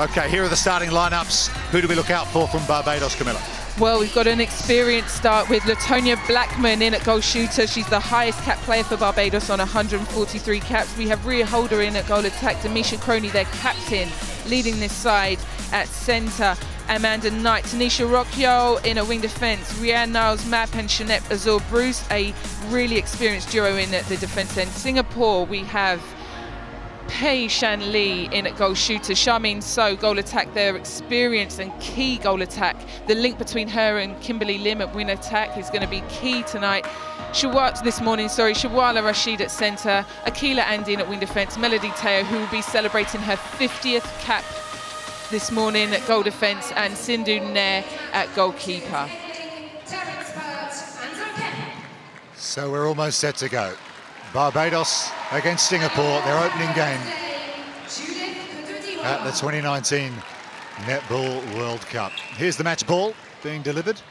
Okay, here are the starting lineups. Who do we look out for from Barbados, Camilla? Well, we've got an experienced start with Latonia Blackman in at goal shooter. She's the highest cap player for Barbados on 143 caps. We have Rhea Holder in at goal attack. Demisha Croney, their captain, leading this side at centre. Amanda Knight, Tanisha Rockyo in a wing defence. Rianne Niles-Mapp and Shanette Azor-Bruce, a really experienced duo in at the defence end. Singapore, we have Pei Shan Lee in at goal shooter. Charmaine So, goal attack, their experienced and key goal attack. The link between her and Kimberly Lim at wing attack is going to be key tonight. Shawala Rashid at centre. Akila Andin at wing defence. Melody Teo, who will be celebrating her 50th cap this morning at goal defence, and Sindhu Nair at goalkeeper. So we're almost set to go. Barbados against Singapore, their opening game at the 2019 Netball World Cup. Here's the match ball being delivered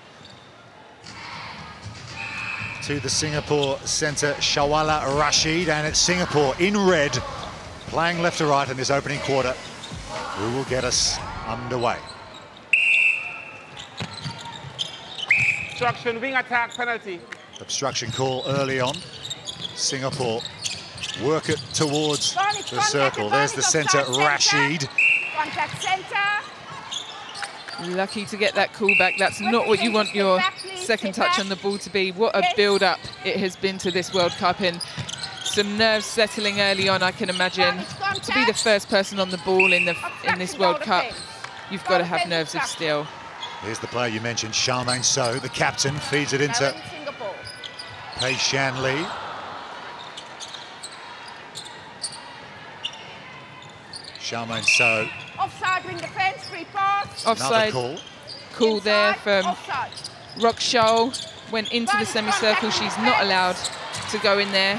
to the Singapore centre, Shawala Rashid, and it's Singapore in red, playing left to right in this opening quarter, who will get us underway. Obstruction, wing attack, penalty. Obstruction call early on. Singapore work it towards the circle. There's the centre, Rashid. Contact centre. Lucky to get that call back. That's not what you want your second touch on the ball to be. What a build-up it has been to this World Cup, and some nerves settling early on, I can imagine. To be the first person on the ball in this World Cup, you've got to have nerves of steel. Here's the player you mentioned, Charmaine So, the captain, feeds it into Pei Shan Lee. Charmaine So. Offside wing defence, free pass. Offside call there from Rock Shoal. Went into the semicircle. She's not allowed to go in there.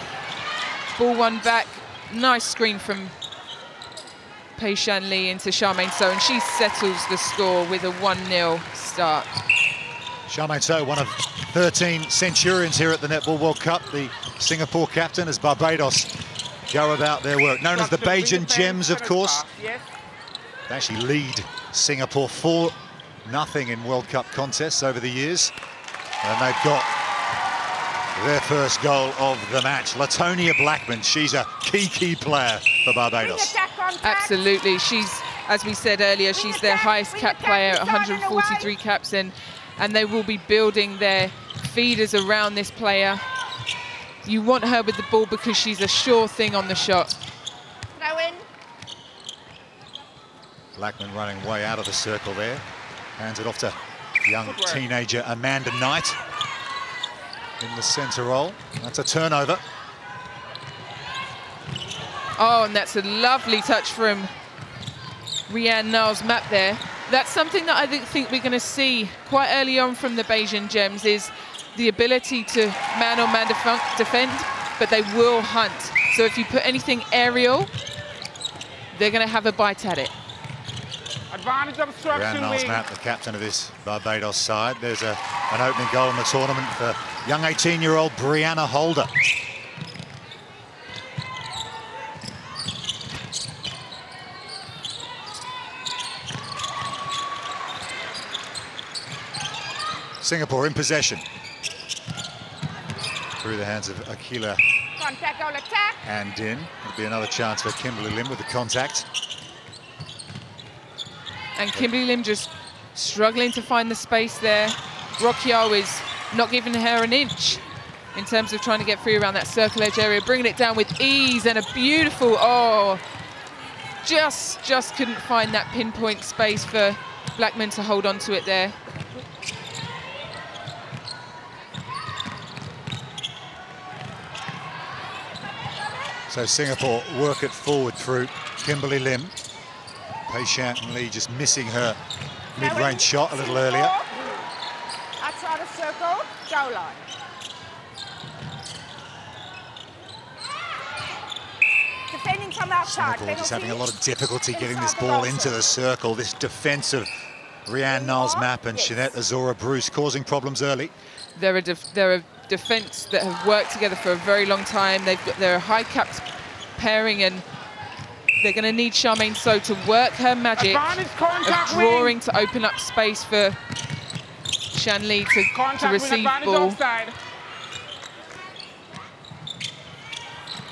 Ball one back. Nice screen from Pei Shan Lee into Charmaine So, and she settles the score with a 1-0 start. Charmaine So, one of 13 Centurions here at the Netball World Cup. The Singapore captain, as Barbados go about their work. Known as the Bajan Gems, of course. They actually lead Singapore 4-0 in World Cup contests over the years. And they've got their first goal of the match. Latonia Blackman, she's a key player for Barbados. Absolutely. She's, as we said earlier, she's their highest cap player, 143 caps, and they will be building their feeders around this player. You want her with the ball because she's a sure thing on the shot. Throw in. Blackman running way out of the circle there. Hands it off to young teenager Amanda Knight in the centre role. That's a turnover. Oh, and that's a lovely touch from Rianne Niles-Mapp there. That's something that I think we're going to see quite early on from the Bajan Gems, is the ability to man-on-man defend, but they will hunt. So if you put anything aerial, they're going to have a bite at it. Advantage of obstruction. Rianne Niles-Mapp, the captain of this Barbados side. There's an opening goal in the tournament for young 18-year-old Brianna Holder. Singapore in possession. Through the hands of Akila and in. It'll be another chance for Kimberly Lim with the contact. And Kimberly Lim just struggling to find the space there. Rockyo is not giving her an inch in terms of trying to get free around that circle edge area, bringing it down with ease, and a beautiful, just couldn't find that pinpoint space for Blackman to hold on to it there. So Singapore work it forward through Kimberly Lim. Pei Shan Lee just missing her mid-range shot a little earlier. Outside the circle, goal line. Defending from outside. Singapore just having a lot of difficulty getting this ball into the circle. This defence of Rianne Niles-Mapp and Shanette Azor-Bruce causing problems early. They're a defence that have worked together for a very long time. They're a high-capped pairing, and They're going to need Charmaine So to work her magic of drawing to open up space for Shanli to receive ball. Offside.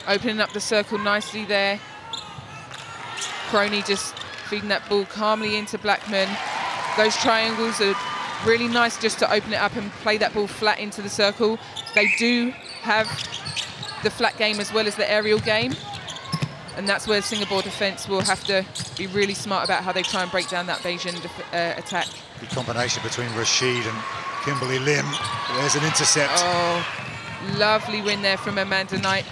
Opening up the circle nicely there. Crony just feeding that ball calmly into Blackman. Those triangles are really nice just to open it up and play that ball flat into the circle. They do have the flat game as well as the aerial game. And that's where Singapore defence will have to be really smart about how they try and break down that Bayesian attack. The combination between Rashid and Kimberly Lim. There's an intercept. Oh, lovely win there from Amanda Knight.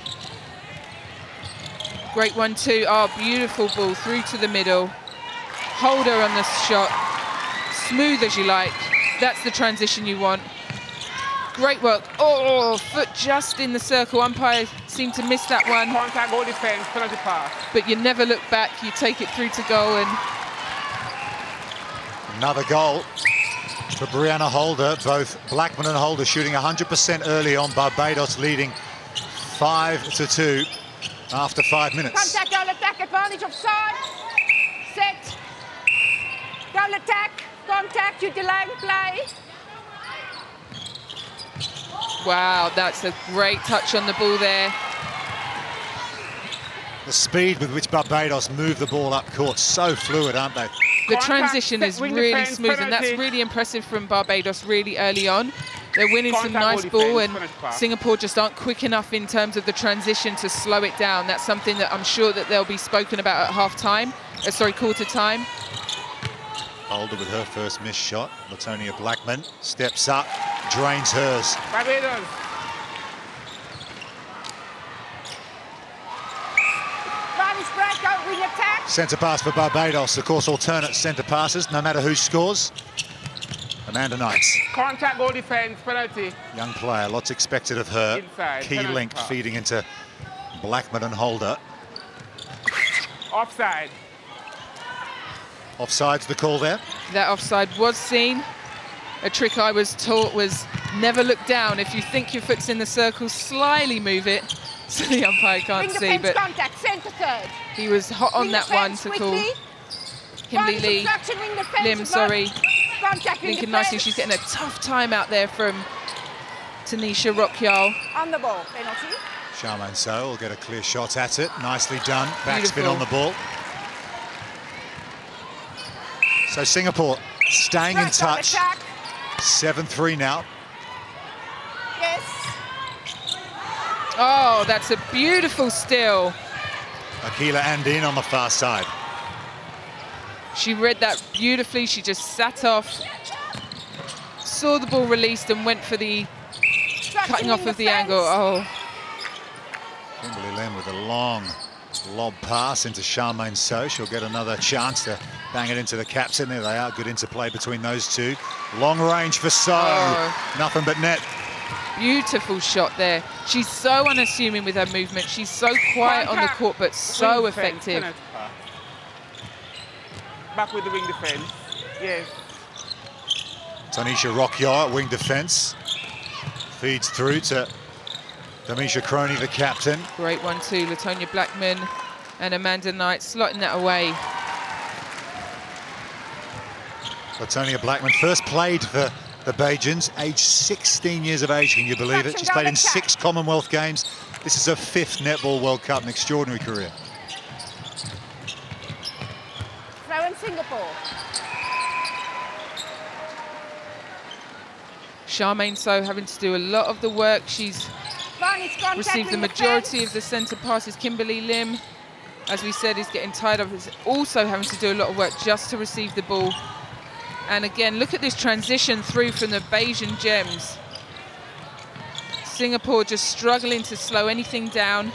Great one too. Oh, beautiful ball through to the middle. Hold her on the shot. Smooth as you like. That's the transition you want. Great work. Oh, foot just in the circle. Umpire seemed to miss that one. Contact, goal defense, penalty pass. But you never look back. You take it through to goal. And another goal for Brianna Holder. Both Blackman and Holder shooting 100% early on. Barbados leading 5-2 after 5 minutes. Contact, goal attack, advantage offside. Set. Goal attack, contact, you delay play. wow, that's a great touch on the ball there. The speed with which Barbados move the ball up court, so fluid, aren't they? The transition is really smooth, and that's really impressive from Barbados really early on. They're winning some nice ball, and Singapore just aren't quick enough in terms of the transition to slow it down. That's something that I'm sure that they'll be spoken about at half-time, quarter time. Holder with her first missed shot. Latonia Blackman steps up, drains hers. Barbados. Centre pass for Barbados. Of course, alternate centre passes, no matter who scores. Amanda Knight. Contact, goal defense, penalty. Young player, lots expected of her. Inside, key link pass. feeding into Blackman and Holder. Offside. Offside's the call there. That offside was seen. A trick I was taught was never look down. If you think your foot's in the circle, slyly move it so the umpire can't see. But contact, centre third. He was hot on that one to call Kimberly Lim, sorry. Lincoln nicely. She's getting a tough time out there from Tanisha Rockyal. On the ball, penalty. Charmaine So will get a clear shot at it. Nicely done. Backspin on the ball. So Singapore staying in touch. 7-3 now. Yes. Oh, that's a beautiful steal. Akila Andin on the far side. She read that beautifully. She just sat off, saw the ball released and went for the cutting off of the angle. Oh. Kimberly Lim with a long lob pass into Charmaine So. She'll get another chance to bang it into the captain. There they are, good interplay between those two. Long range for So, nothing but net. Beautiful shot there. She's so unassuming with her movement. She's so quiet on the court, but so effective. Back with the wing defense. Yes. Tanisha Rockyar, wing defense. Feeds through to Damisha Crony, the captain. Great one too. Latonia Blackman and Amanda Knight slotting that away. Latonia Blackman first played for the Bajans, age 16 years of age, can you believe it? She's played in 6 Commonwealth Games. This is her 5th Netball World Cup, an extraordinary career. Throw in Singapore. Charmaine So having to do a lot of the work. She's received the majority of the centre passes. Kimberly Lim, as we said, is getting tired of it. Also having to do a lot of work just to receive the ball. And again, look at this transition through from the Bayesian Gems. Singapore just struggling to slow anything down.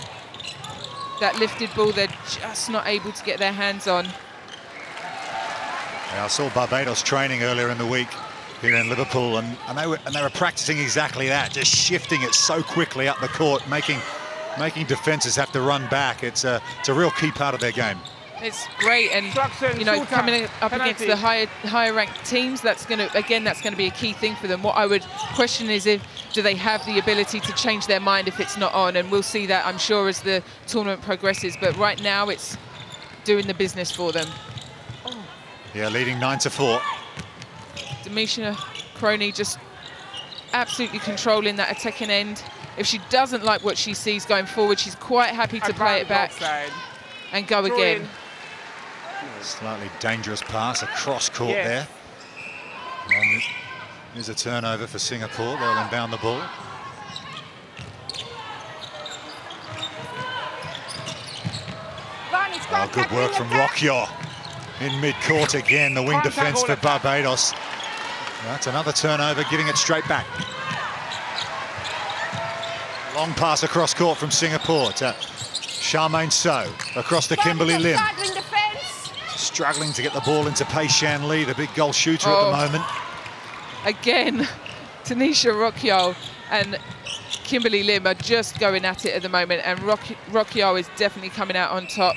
That lifted ball, they're just not able to get their hands on. Yeah, I saw Barbados training earlier in the week here in Liverpool, and they were practicing exactly that, just shifting it so quickly up the court, making defences have to run back. It's a real key part of their game. It's great, and you know, coming up against the higher ranked teams, that's going to be a key thing for them. What I would question is do they have the ability to change their mind if it's not on, and we'll see that, I'm sure, as the tournament progresses. But right now, it's doing the business for them. Yeah, leading 9-4. Demisha Crony just absolutely controlling that attacking end. If she doesn't like what she sees going forward, she's quite happy to play it back and go again. Slightly dangerous pass across court there. And there's a turnover for Singapore. They'll inbound the ball. Oh, good work from Rockyaw in mid-court again. The wing defence for Barbados. That's another turnover, giving it straight back. Long pass across court from Singapore to Charmaine So across to Kimberly Lim. Struggling to get the ball into Pei Shan Lee, the big goal shooter at the moment. Again, Tanisha Rockyaw and Kimberly Lim are just going at it at the moment, and Rockyaw is definitely coming out on top.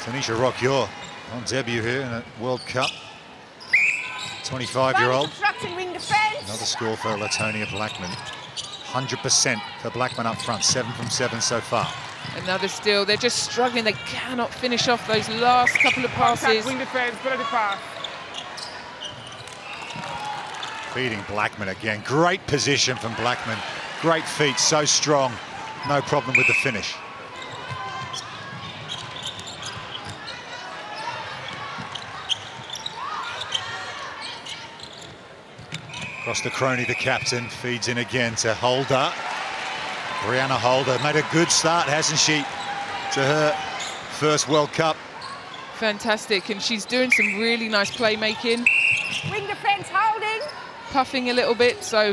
Tanisha Rockyaw on debut here in a World Cup. 25-year-old. Another score for Latonia Blackman. 100% for Blackman up front, 7 from 7 so far. Another steal. They're just struggling. They cannot finish off those last couple of passes. Wing defense, penalty pass. Feeding Blackman again. Great position from Blackman. Great feet, so strong. No problem with the finish. Across to Crony, the captain, feeds in again to Holder. Brianna Holder made a good start, hasn't she, to her first World Cup. Fantastic, and she's doing some really nice playmaking. Wing defence holding. Puffing a little bit, so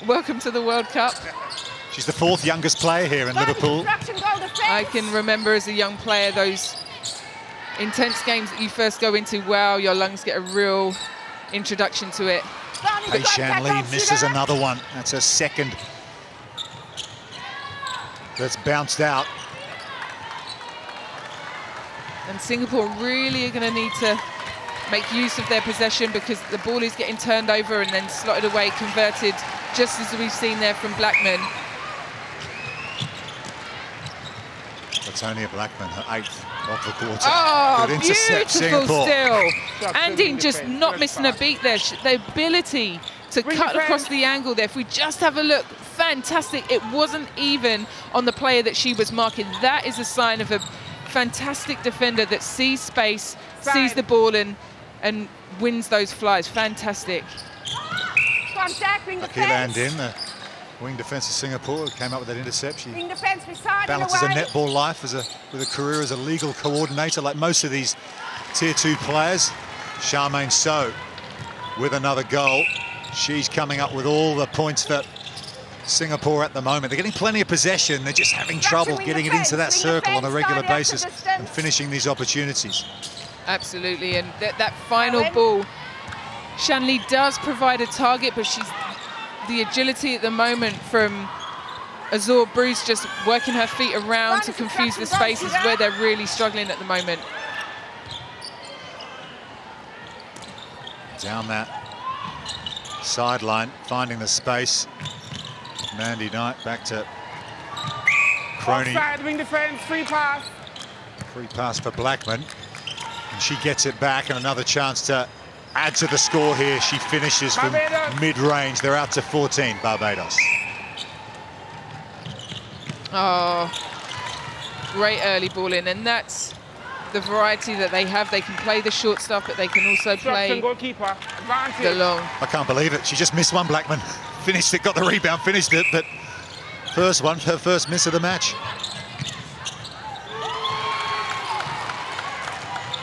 welcome to the World Cup. She's the 4th youngest player here in Liverpool. I can remember as a young player those intense games that you first go into. Wow, your lungs get a real introduction to it. Pei Shan Lee misses another one. That's her second. That's bounced out. And Singapore really are going to need to make use of their possession, because the ball is getting turned over and then slotted away, converted, just as we've seen there from Blackman. Latonia Blackman, her 8th of the quarter. Oh, good intercept, beautiful Singapore. still. Andine just not missing a beat there. The ability to cut across the angle there. If we just have a look, fantastic. It wasn't even on the player that she was marking. That is a sign of a fantastic defender that sees space, sees the ball and wins those flies. Fantastic. Lucky land in. The wing defence of Singapore came up with that intercept. She balances a netball life with a career as a legal coordinator, like most of these Tier 2 players. Charmaine So with another goal. She's coming up with all the points for Singapore at the moment. They're getting plenty of possession. They're just having trouble getting it into that circle on a regular basis and finishing these opportunities. Absolutely, and that final ball, Shanley does provide a target, but she's the agility at the moment from Azor Bruce, just working her feet around to confuse the spaces where they're really struggling at the moment. Down that sideline, finding the space. Mandy Knight back to Crony. Offside, wing defense, free pass. Free pass for Blackman. And she gets it back, and another chance to add to the score here. She finishes from mid-range. They're out to 14, Barbados. Oh, great early ball in, and that's the variety that they have. They can play the short stuff, but they can also play the long. I can't believe it. She just missed one, Blackman. Finished it, got the rebound, finished it, but first one, her first miss of the match.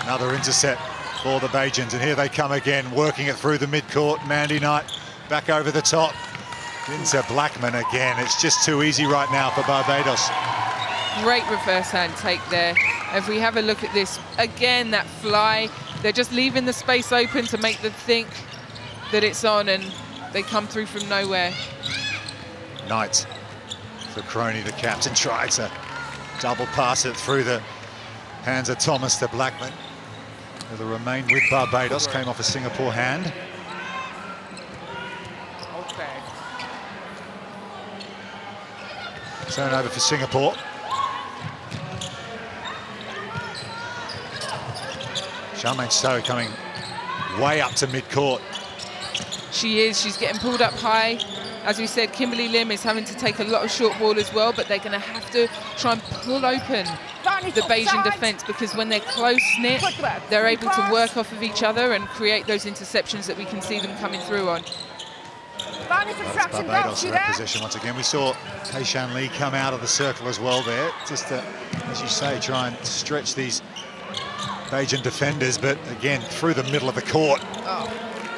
Another intercept for the Bajans, and here they come again, working it through the midcourt. Mandy Knight back over the top. Into Blackman again. It's just too easy right now for Barbados. Great reverse hand take there. If we have a look at this, again, that fly, they're just leaving the space open to make them think that it's on, and they come through from nowhere. Knight for Crony, the captain, tried to double pass it through the hands of Thomas to Blackman. The remain with Barbados, came off a Singapore hand. Turnover for Singapore. Charmaine So coming way up to mid-court. She is. She's getting pulled up high. As we said, Kimberly Lim is having to take a lot of short ball as well, but they're going to have to try and pull open the Bajan defence, because when they're close-knit, they're able to work off of each other and create those interceptions that we can see them coming through on. Barbados in that position once again. We saw Taishan Lee come out of the circle as well there, just to, as you say, try and stretch these Bajan defenders, but again, through the middle of the court.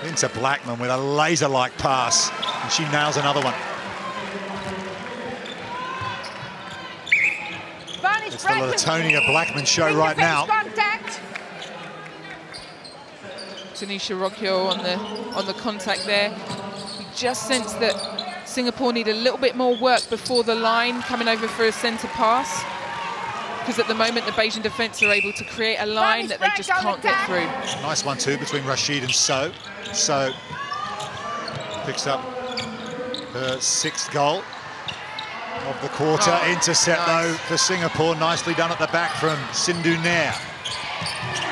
Into Blackman with a laser-like pass, and she nails another one. It's the Latonia Blackman show right now. Tanisha Rockhill on the contact there. We just sense that Singapore need a little bit more work before the line, coming over for a centre pass, because at the moment the Bajan defence are able to create a line that they just can't get through. Nice one too between Rashid and So. So picks up her 6th goal of the quarter. Intercept though for Singapore, nicely done at the back from Sindhu Nair.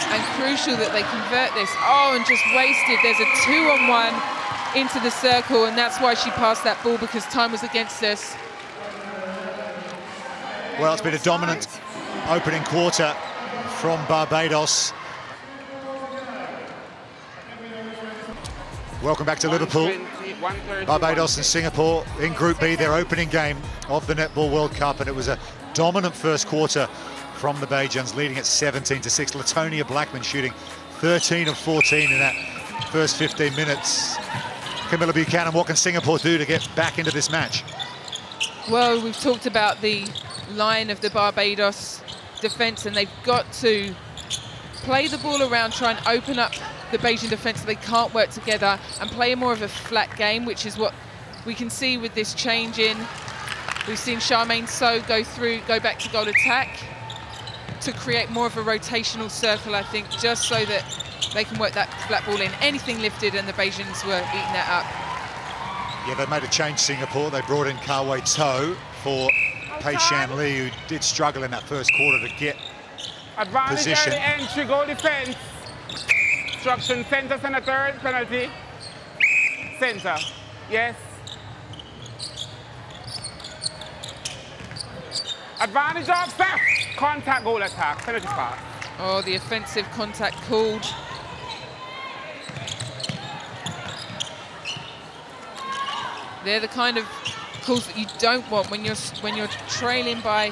And crucial that they convert this. Oh, and just wasted. There's a 2-on-1 into the circle, and that's why she passed that ball, because time was against us. Well, it's been a dominant opening quarter from Barbados. Welcome back to Liverpool. Barbados and Singapore in Group B, their opening game of the Netball World Cup, and it was a dominant first quarter from the Bajans, leading at 17-6. Latonia Blackman shooting 13 of 14 in that first 15 minutes. Camilla Buchanan, what can Singapore do to get back into this match? Well, we've talked about the line of the Barbados defence, and they've got to play the ball around, try and open up the Bajan defence so they can't work together, and play more of a flat game, which is what we can see with this change in. We've seen Charmaine So go back to goal attack to create more of a rotational circle, I think, just so that they can work that flat ball in. Anything lifted and the Bajans were eating that up. Yeah, they made a change, Singapore. They brought in Kawei To for Taishan Lee, who did struggle in that first quarter to get position. Entry, goal defense. Instruction, center, center, third, penalty. Center, yes. Advantage of staff. Contact, goal attack, penalty pass. Oh, the offensive contact called. They're the kind of calls that you don't want when you're trailing by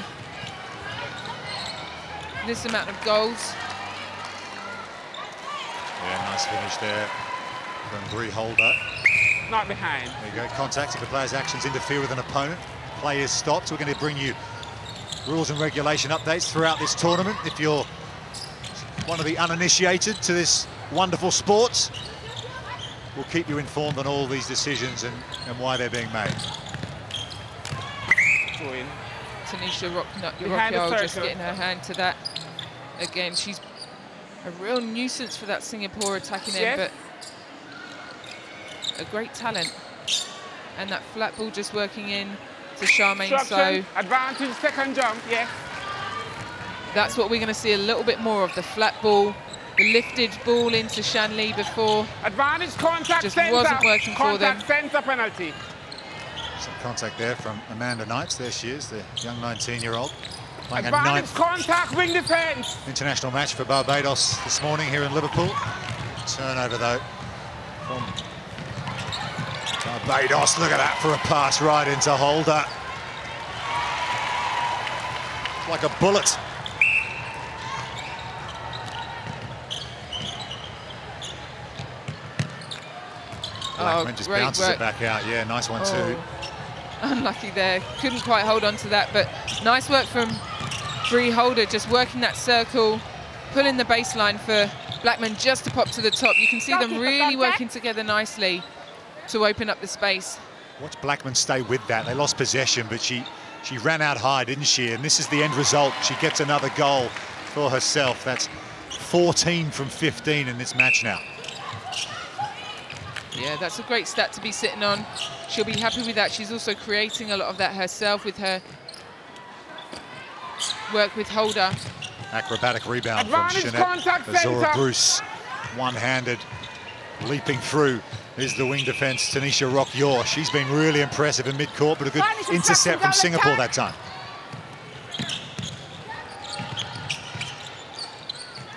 this amount of goals. Yeah, nice finish there from Bree Holder. Not behind. There you go, contact. If the player's actions interfere with an opponent, play is stopped. We're going to bring you rules and regulation updates throughout this tournament. If you're one of the uninitiated to this wonderful sport, we'll keep you informed on all these decisions and why they're being made. Tanisha Rockhill just getting her hand to that. Again, she's a real nuisance for that Singapore attacking end, but a great talent. And that flat ball just working in to Charmaine So. Advantage, second jump, yes. That's what we're going to see a little bit more of, the flat ball, the lifted ball into Shan Lee before. Advantage, contact, just center. Wasn't working for them. Contact, center, penalty. Some contact there from Amanda Knights. There she is, the young 19-year-old. Playing a Advantage, ninth contact, wing defense. International match for Barbados this morning here in Liverpool. Turnover though from Barbados. Look at that for a pass right into Holder. Like a bullet. Blackman just bounces it back out. Yeah, nice one too. Unlucky there. Couldn't quite hold on to that, but nice work from Bree Holder, just working that circle, pulling the baseline for Blackman just to pop to the top. You can see them really working together nicely to open up the space. Watch Blackman stay with that. They lost possession, but she ran out high, didn't she? And this is the end result. She gets another goal for herself. That's 14 from 15 in this match now. Yeah, that's a great stat to be sitting on. She'll be happy with that. She's also creating a lot of that herself with her work with Holder. Acrobatic rebound Advantage, from Jeanette contact, Azora center. Bruce. One-handed, leaping through is the wing defence, Tanisha Rock-Yor. She's been really impressive in mid-court, but a good intercept from Singapore that time.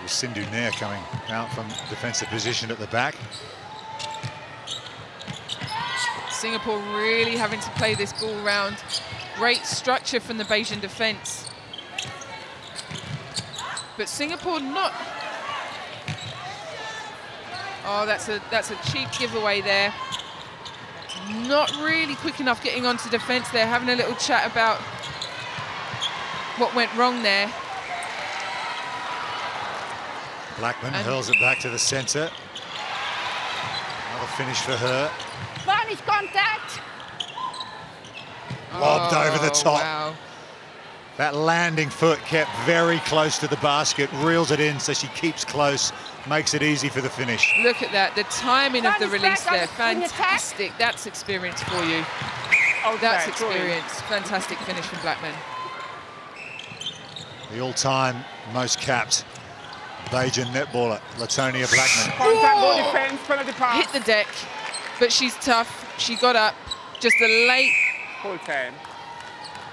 Sindhu Nair coming out from defensive position at the back. Singapore really having to play this ball round. Great structure from the Bajan defence. But Singapore not... Oh, that's a cheap giveaway there. Not really quick enough getting onto defence. They're having a little chat about what went wrong there. Blackman hurls it back to the centre. Another finish for her. Varnish contact. Lobbed over the top. Wow. That landing foot kept very close to the basket, reels it in so she keeps close, makes it easy for the finish. Look at that, the timing of the release there, Varnish back, fantastic. That's experience for you. That's experience. Fantastic finish from Blackman. The all-time most capped Bajan netballer, Latonia Blackman. Contact, goal defense, penalty pass. Hit the deck, but she's tough. She got up. Just a late... Full time.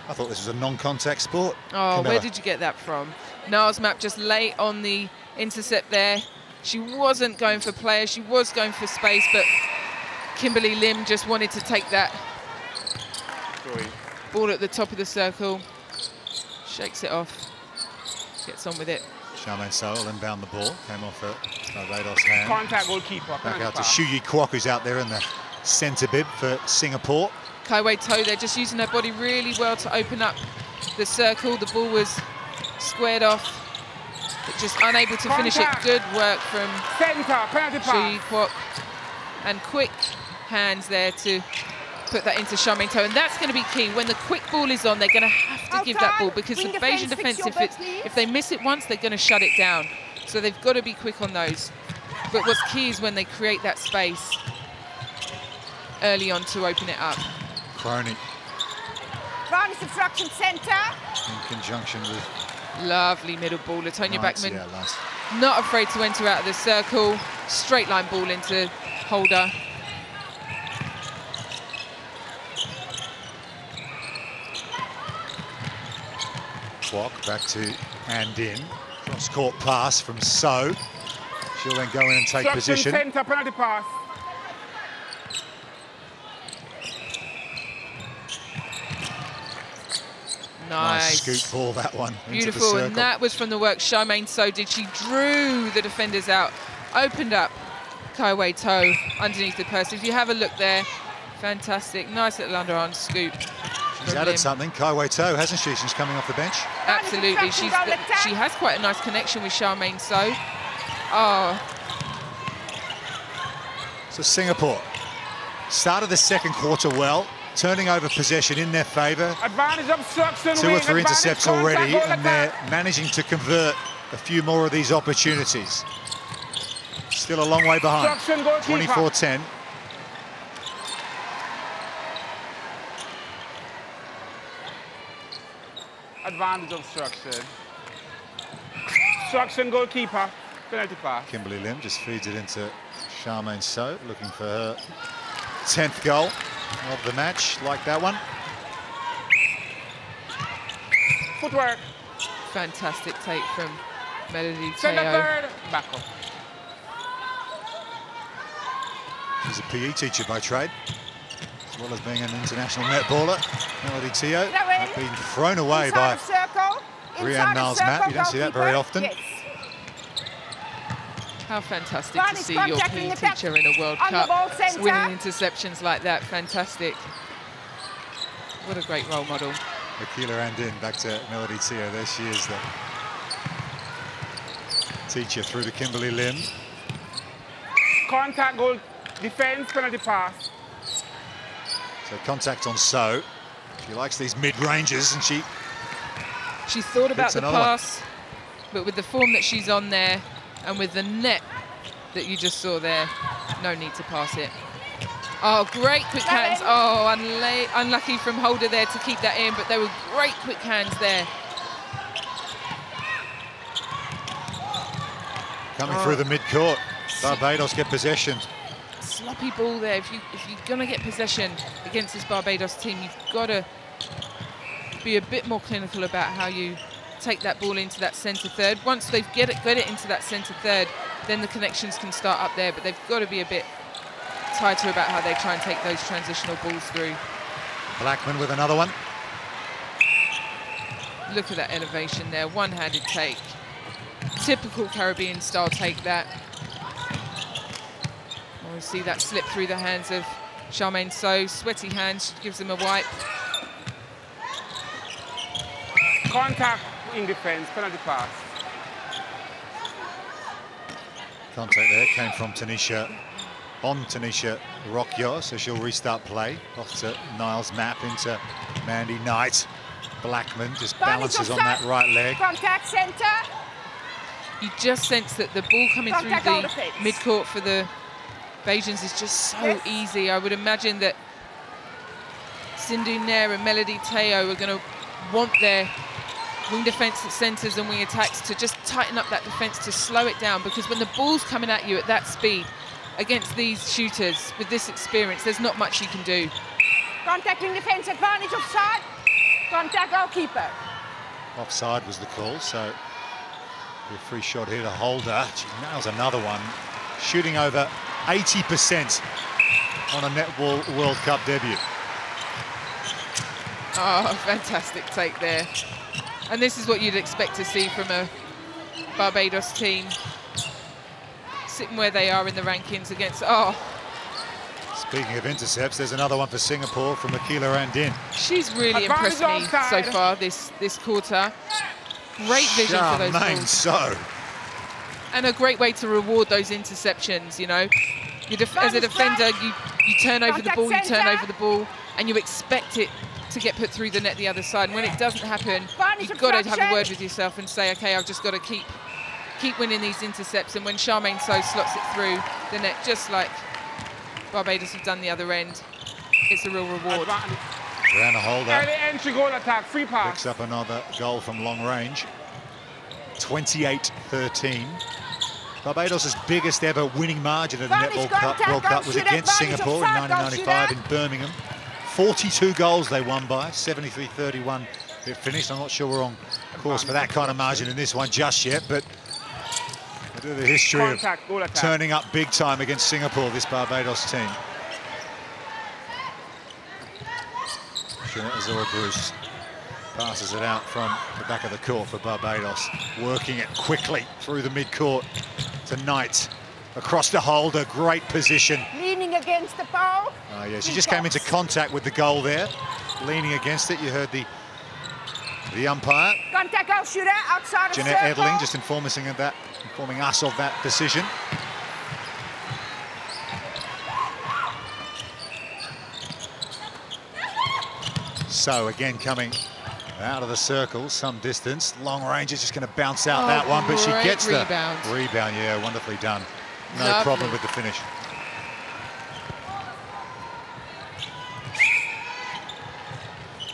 I thought this was a non-contact sport. Oh, Camilla. where did you get that from? Niles Map just late on the intercept there. She wasn't going for player, she was going for space, but Kimberly Lim just wanted to take that ball at the top of the circle. Shakes it off, gets on with it. Charmaine Sowell inbound the ball, came off her Barbados hand. Contact, goalkeeper. Back out to Shu Yi Kwok, who's out there in the centre bib for Singapore. Kai Wei To, they're just using her body really well to open up the circle. The ball was squared off, but just unable to finish it. Good work from Center, penalty Shu Yi pass. Kwok. And quick hands there to put that into Charmaine To. And that's going to be key. When the quick ball is on, they're going to have to give that ball, because the Bajan defence, if they miss it once, they're going to shut it down. So they've got to be quick on those. But what's key is when they create that space early on to open it up. Crony Varnish obstruction centre. in conjunction with... Lovely middle ball. Latonia Blackman Yeah, nice. not afraid to enter out of the circle. Straight line ball into Holder. Kwok back to Andin. Cross-court pass from So. She'll then go in and take position. Center, penalty pass. Nice. Scoop ball, that one. Beautiful, into the and that was from the work Charmaine So did. She drew the defenders out, opened up Kai Wei To underneath the purse. If you have a look there, fantastic. Nice little underarm scoop. She's added something, Kai Wei To, hasn't she, since coming off the bench? Absolutely, she has quite a nice connection with Charmaine So. Oh, So Singapore started the second quarter well, turning over possession in their favour. Advantage obstruction. 2 or 3 advantage, intercepts contact, already, goal and they're attack. managing to convert a few more of these opportunities. Still a long way behind. Obstruction, goalkeeper. 24-10. Advantage obstruction. Obstruction, goalkeeper. Penalty pass. Kimberly Lim just feeds it into Charmaine So, looking for her 10th goal of the match. Like that one. Footwork. fantastic take from Melody Send the Teo. third. Back up. She's a PE teacher by trade, as well as being an international netballer. Melody Teo had been thrown away by Brianne Niles-Matt. You don't see that very often. Yes. How fantastic to see your PE teacher in a World Cup winning interceptions like that. Fantastic. What a great role model. Akila Andin back to Melody Teo. There she is, the teacher through to Kimberly Lim. Contact goal, defense, penalty pass. So contact on So. She likes these mid-ranges, and she thought about the another pass, but with the form that she's on there and with the net that you just saw there, no need to pass it. Oh, great quick hands. Oh, unlucky from Holder there to keep that in, but there were great quick hands there. Coming through the mid-court. Barbados get possession. Sloppy ball there. If you're going to get possession against this Barbados team, you've got to be a bit more clinical about how you take that ball into that centre third. Once they've get it into that centre third, then the connections can start up there, but they've got to be a bit tighter about how they try and take those transitional balls through. Blackman with another one. Look at that elevation there, one-handed take. Typical Caribbean style take that. We see that slip through the hands of Charmaine So. Sweaty hands, gives him a wipe. Contact in defense, penalty pass. Contact there came from Tanisha, on Tanisha Rockyo, so she'll restart play. Off to Niles Map into Mandy Knight. Blackman just balances on that right leg. Contact centre. You just sense that the ball coming through the mid-court for the Bajans is just so easy. I would imagine that Sindhu Nair and Melody Teo are going to want their wing defence centres and wing attacks to just tighten up that defence, to slow it down, because when the ball's coming at you at that speed against these shooters with this experience, there's not much you can do. Contact wing defence, advantage offside. Contact goalkeeper. Offside was the call, so a free shot here to Holder. She nails another one, shooting over 80% on a Netball World Cup debut. Oh, fantastic take there. And this is what you'd expect to see from a Barbados team sitting where they are in the rankings against, Speaking of intercepts, there's another one for Singapore from Akila Randin. She's really impressed me so far this quarter. Great vision for those balls. So. And a great way to reward those interceptions, you know. As a defender, you turn over the ball, you turn over the ball, and you expect it to get put through the net the other side. And when it doesn't happen, you've got to have a word with yourself and say, okay, I've just got to keep winning these intercepts. And when Charmaine So slots it through the net, just like Barbados have done the other end, it's a real reward. Brianna Holder. Early entry goal attack, free pass. Picks up another goal from long range. 28-13. Barbados' biggest ever winning margin at the Netball World Cup was against Singapore in 1995 in Birmingham. 42 goals they won by, 73-31 it finished. I'm not sure we're on course for that kind of margin in this one just yet, but the history of turning up big time against Singapore, this Barbados team. Jeanette Azura-Bruce passes it out from the back of the court for Barbados, working it quickly through the mid-court to Knight. Across the Holder, great position. Leaning against the pole. Oh yeah, she just came into contact with the goal there, leaning against it. You heard the umpire. Contact goal shooter outside of Jeanette circle. Edling just informing us of that decision. So again coming out of the circle, some distance. Long range is just going to bounce out that one, but she gets the rebound. Yeah, wonderfully done. No problem with the finish.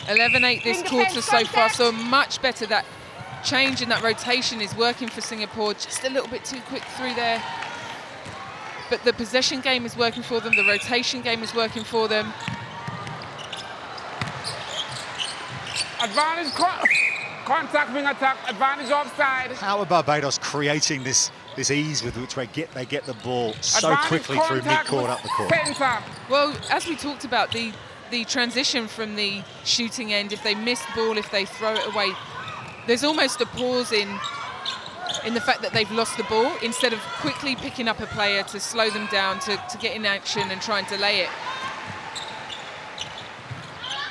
(11-8) this quarter so far, so much better. That change in that rotation is working for Singapore. Just a little bit too quick through there. But the possession game is working for them. The rotation game is working for them. Advantage, contact wing attack, advantage offside. How are Barbados creating this ease with which they get the ball so quickly through mid-court up the court? Center. Well, as we talked about, the transition from the shooting end, if they miss the ball, if they throw it away, there's almost a pause in the fact that they've lost the ball, instead of quickly picking up a player to slow them down, to get in action and try and delay it.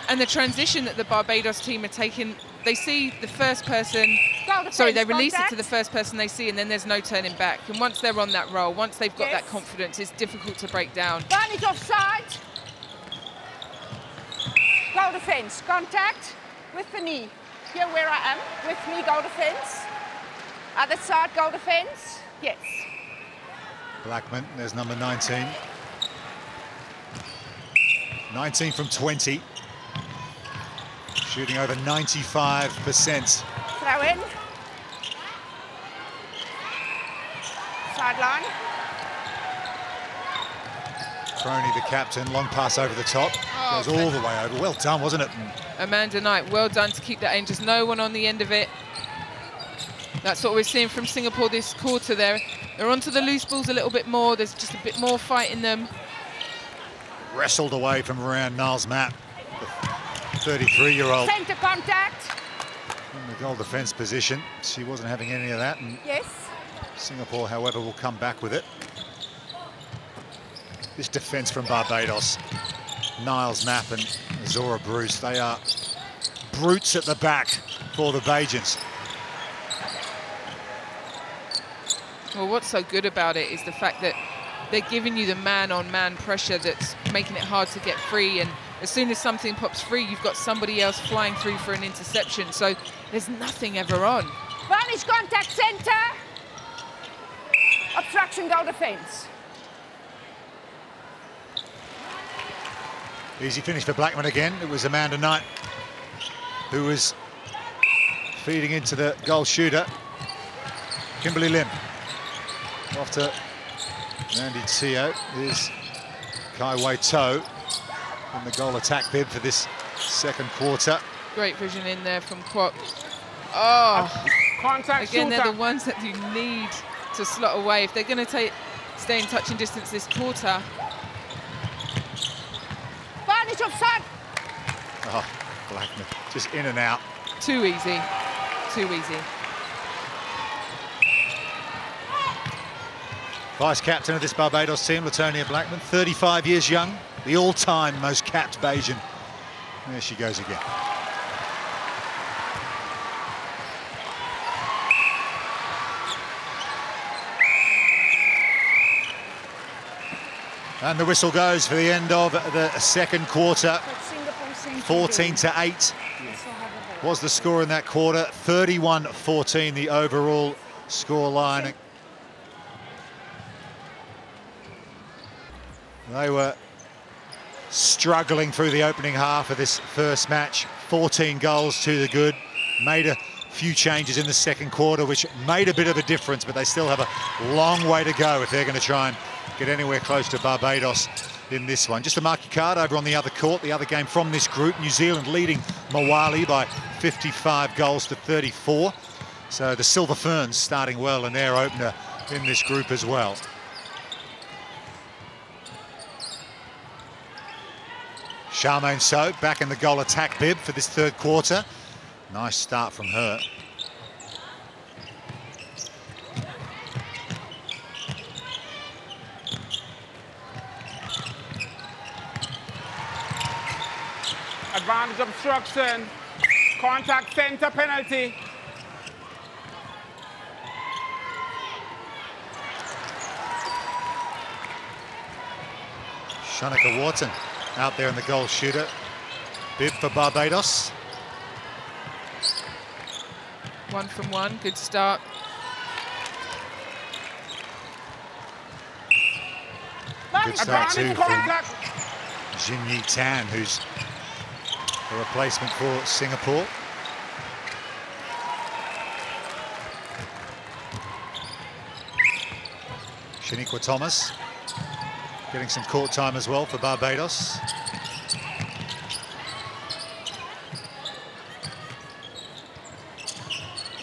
And the transition that the Barbados team are taking, they see the first person, they release it to the first person they see, and then there's no turning back. And once they're on that roll, once they've got that confidence, it's difficult to break down. Advantage offside. Goal defence, contact with the knee. Here where I am, with me, goal defence. Other side, goal defence, yes. Blackman, there's number 19. 19 from 20. Shooting over 95%. Throw in. Sideline. Crony, the captain, long pass over the top. Oh, Goes all the way over. Well done, wasn't it? Amanda Knight, well done to keep that in. Just no one on the end of it. That's what we're seeing from Singapore this quarter there. They're onto the loose balls a little bit more. There's just a bit more fight in them. Wrestled away from around Niles Mapp, the 33-year-old. Centre contact. In the goal defence position. She wasn't having any of that. And Yes. Singapore, however, will come back with it. This defence from Barbados, Niles Mapp and Zora Bruce, they are brutes at the back for the Bajans. Well, what's so good about it is the fact that they're giving you the man-on-man pressure that's making it hard to get free. And as soon as something pops free, you've got somebody else flying through for an interception. So there's nothing ever on. Varnish contact centre. Obstruction goal defence. Easy finish for Blackman again. It was Amanda Knight who was feeding into the goal shooter. Kimberly Lim. Off to Randy Teo. Here's Kai Wei To in the goal attack bib for this second quarter. Great vision in there from Kwok. Oh, Contact again, shooter. they're the ones that you need to slot away. If they're going to stay in touching distance this quarter. Varnish offside. Oh, Blackman, just in and out. Too easy, too easy. Vice-captain of this Barbados team, Latonia Blackman, 35 years young, the all-time most capped Bajan. There she goes again. And the whistle goes for the end of the second quarter. 14-8 was the score in that quarter. 31-14 the overall score line. They were struggling through the opening half of this first match. 14 goals to the good. Made a few changes in the second quarter, which made a bit of a difference, but they still have a long way to go if they're going to try and get anywhere close to Barbados in this one. Just a marquee card over on the other court, the other game from this group. New Zealand leading Mawali by 55 goals to 34. So the Silver Ferns starting well in their opener in this group as well. Charmaine So back in the goal attack bib for this third quarter. Nice start from her. Advantage obstruction. Contact centre penalty. Shanika Wharton out there in the goal shooter. Bib for Barbados. 1 from 1, good start. Good start too Advantage from contact. Jin Yi Tan, who's a replacement for Singapore. Shaniqua Thomas getting some court time as well for Barbados.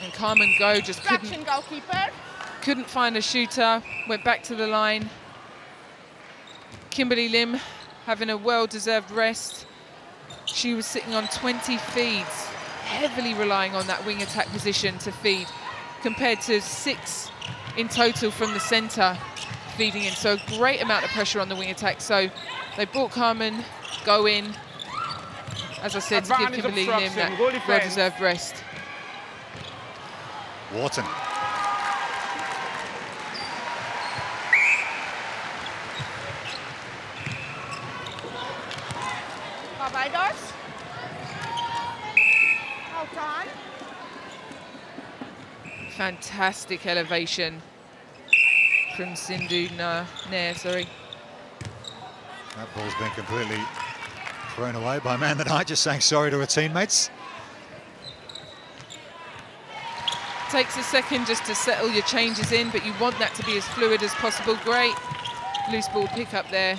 And Carmen Go just Obstruction goalkeeper. couldn't find a shooter, went back to the line. Kimberly Lim having a well-deserved rest. She was sitting on 20 feeds, heavily relying on that wing attack position to feed, compared to 6 in total from the centre feeding in. So a great amount of pressure on the wing attack. So they brought Carmen Go in, as I said, to give Advantage Kimberly Lim obstruction, that goal defence. well-deserved rest. Wharton. Barbados. Well done. Fantastic elevation from Sindhu Nair, sorry. That ball's been completely thrown away by Amanda Knight, just saying sorry to her teammates. Takes a second just to settle your changes in, but you want that to be as fluid as possible. Great loose ball pick up there.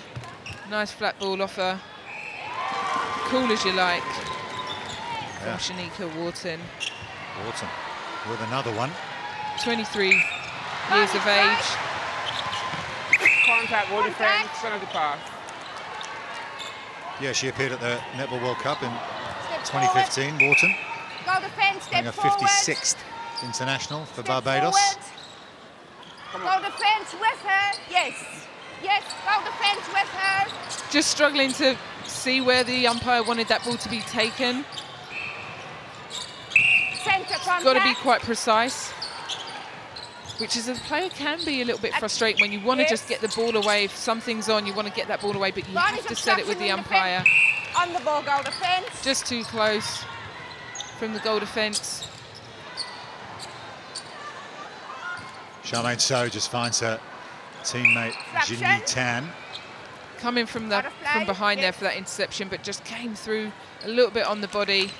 Nice flat ball offer. Cool as you like. From Shanika Wharton. Wharton with another one. 23 years of age. Contact, goal defense, penalty pass. Yeah, she appeared at the Netball World Cup in 2015, Wharton. Goal defense, step A forward. 56th international for Step Barbados. forward. Goal defense with her. Yes. Yes, goal defense with her. Just struggling to see where the umpire wanted that ball to be taken. Centre contact. Got to be quite precise, which as a player can be a little bit frustrating when you want to just get the ball away. If something's on, you want to get that ball away, but you have to set it with the umpire. On the ball, goal defense. Just too close from the goal defense. Charmaine So just finds her teammate Jinyi Tan. Coming from behind there for that interception, but just came through a little bit on the body.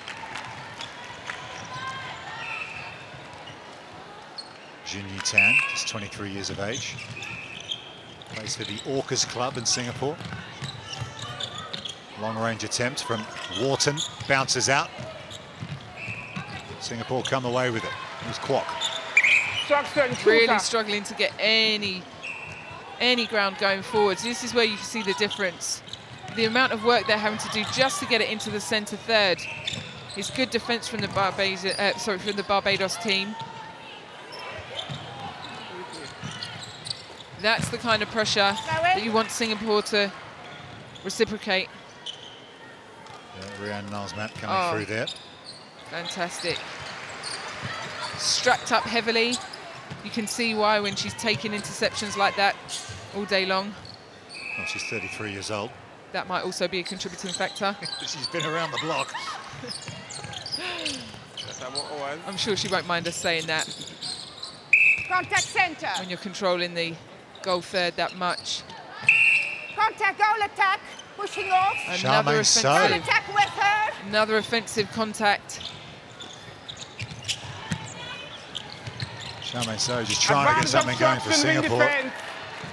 Jinyi Tan, just 23 years of age. Plays for the Orcas Club in Singapore. Long range attempt from Wharton, bounces out. Singapore come away with it. Here's Kwok. Really struggling to get any ground going forwards. This is where you can see the difference. The amount of work they're having to do just to get it into the centre third is good defence from the Barbados team. That's the kind of pressure that you want Singapore to reciprocate. Yeah, Rhiannon Niles-Matt coming through there. Fantastic. Strapped up heavily. You can see why when she's taking interceptions like that all day long. Well, she's 33 years old. That might also be a contributing factor. She's been around the block. I'm sure she won't mind us saying that. Contact centre. When you're controlling the goal third that much. Contact, goal attack, pushing off. Another offensive. Goal attack with her. Another offensive contact. Charmaine So just trying to get something going for Singapore.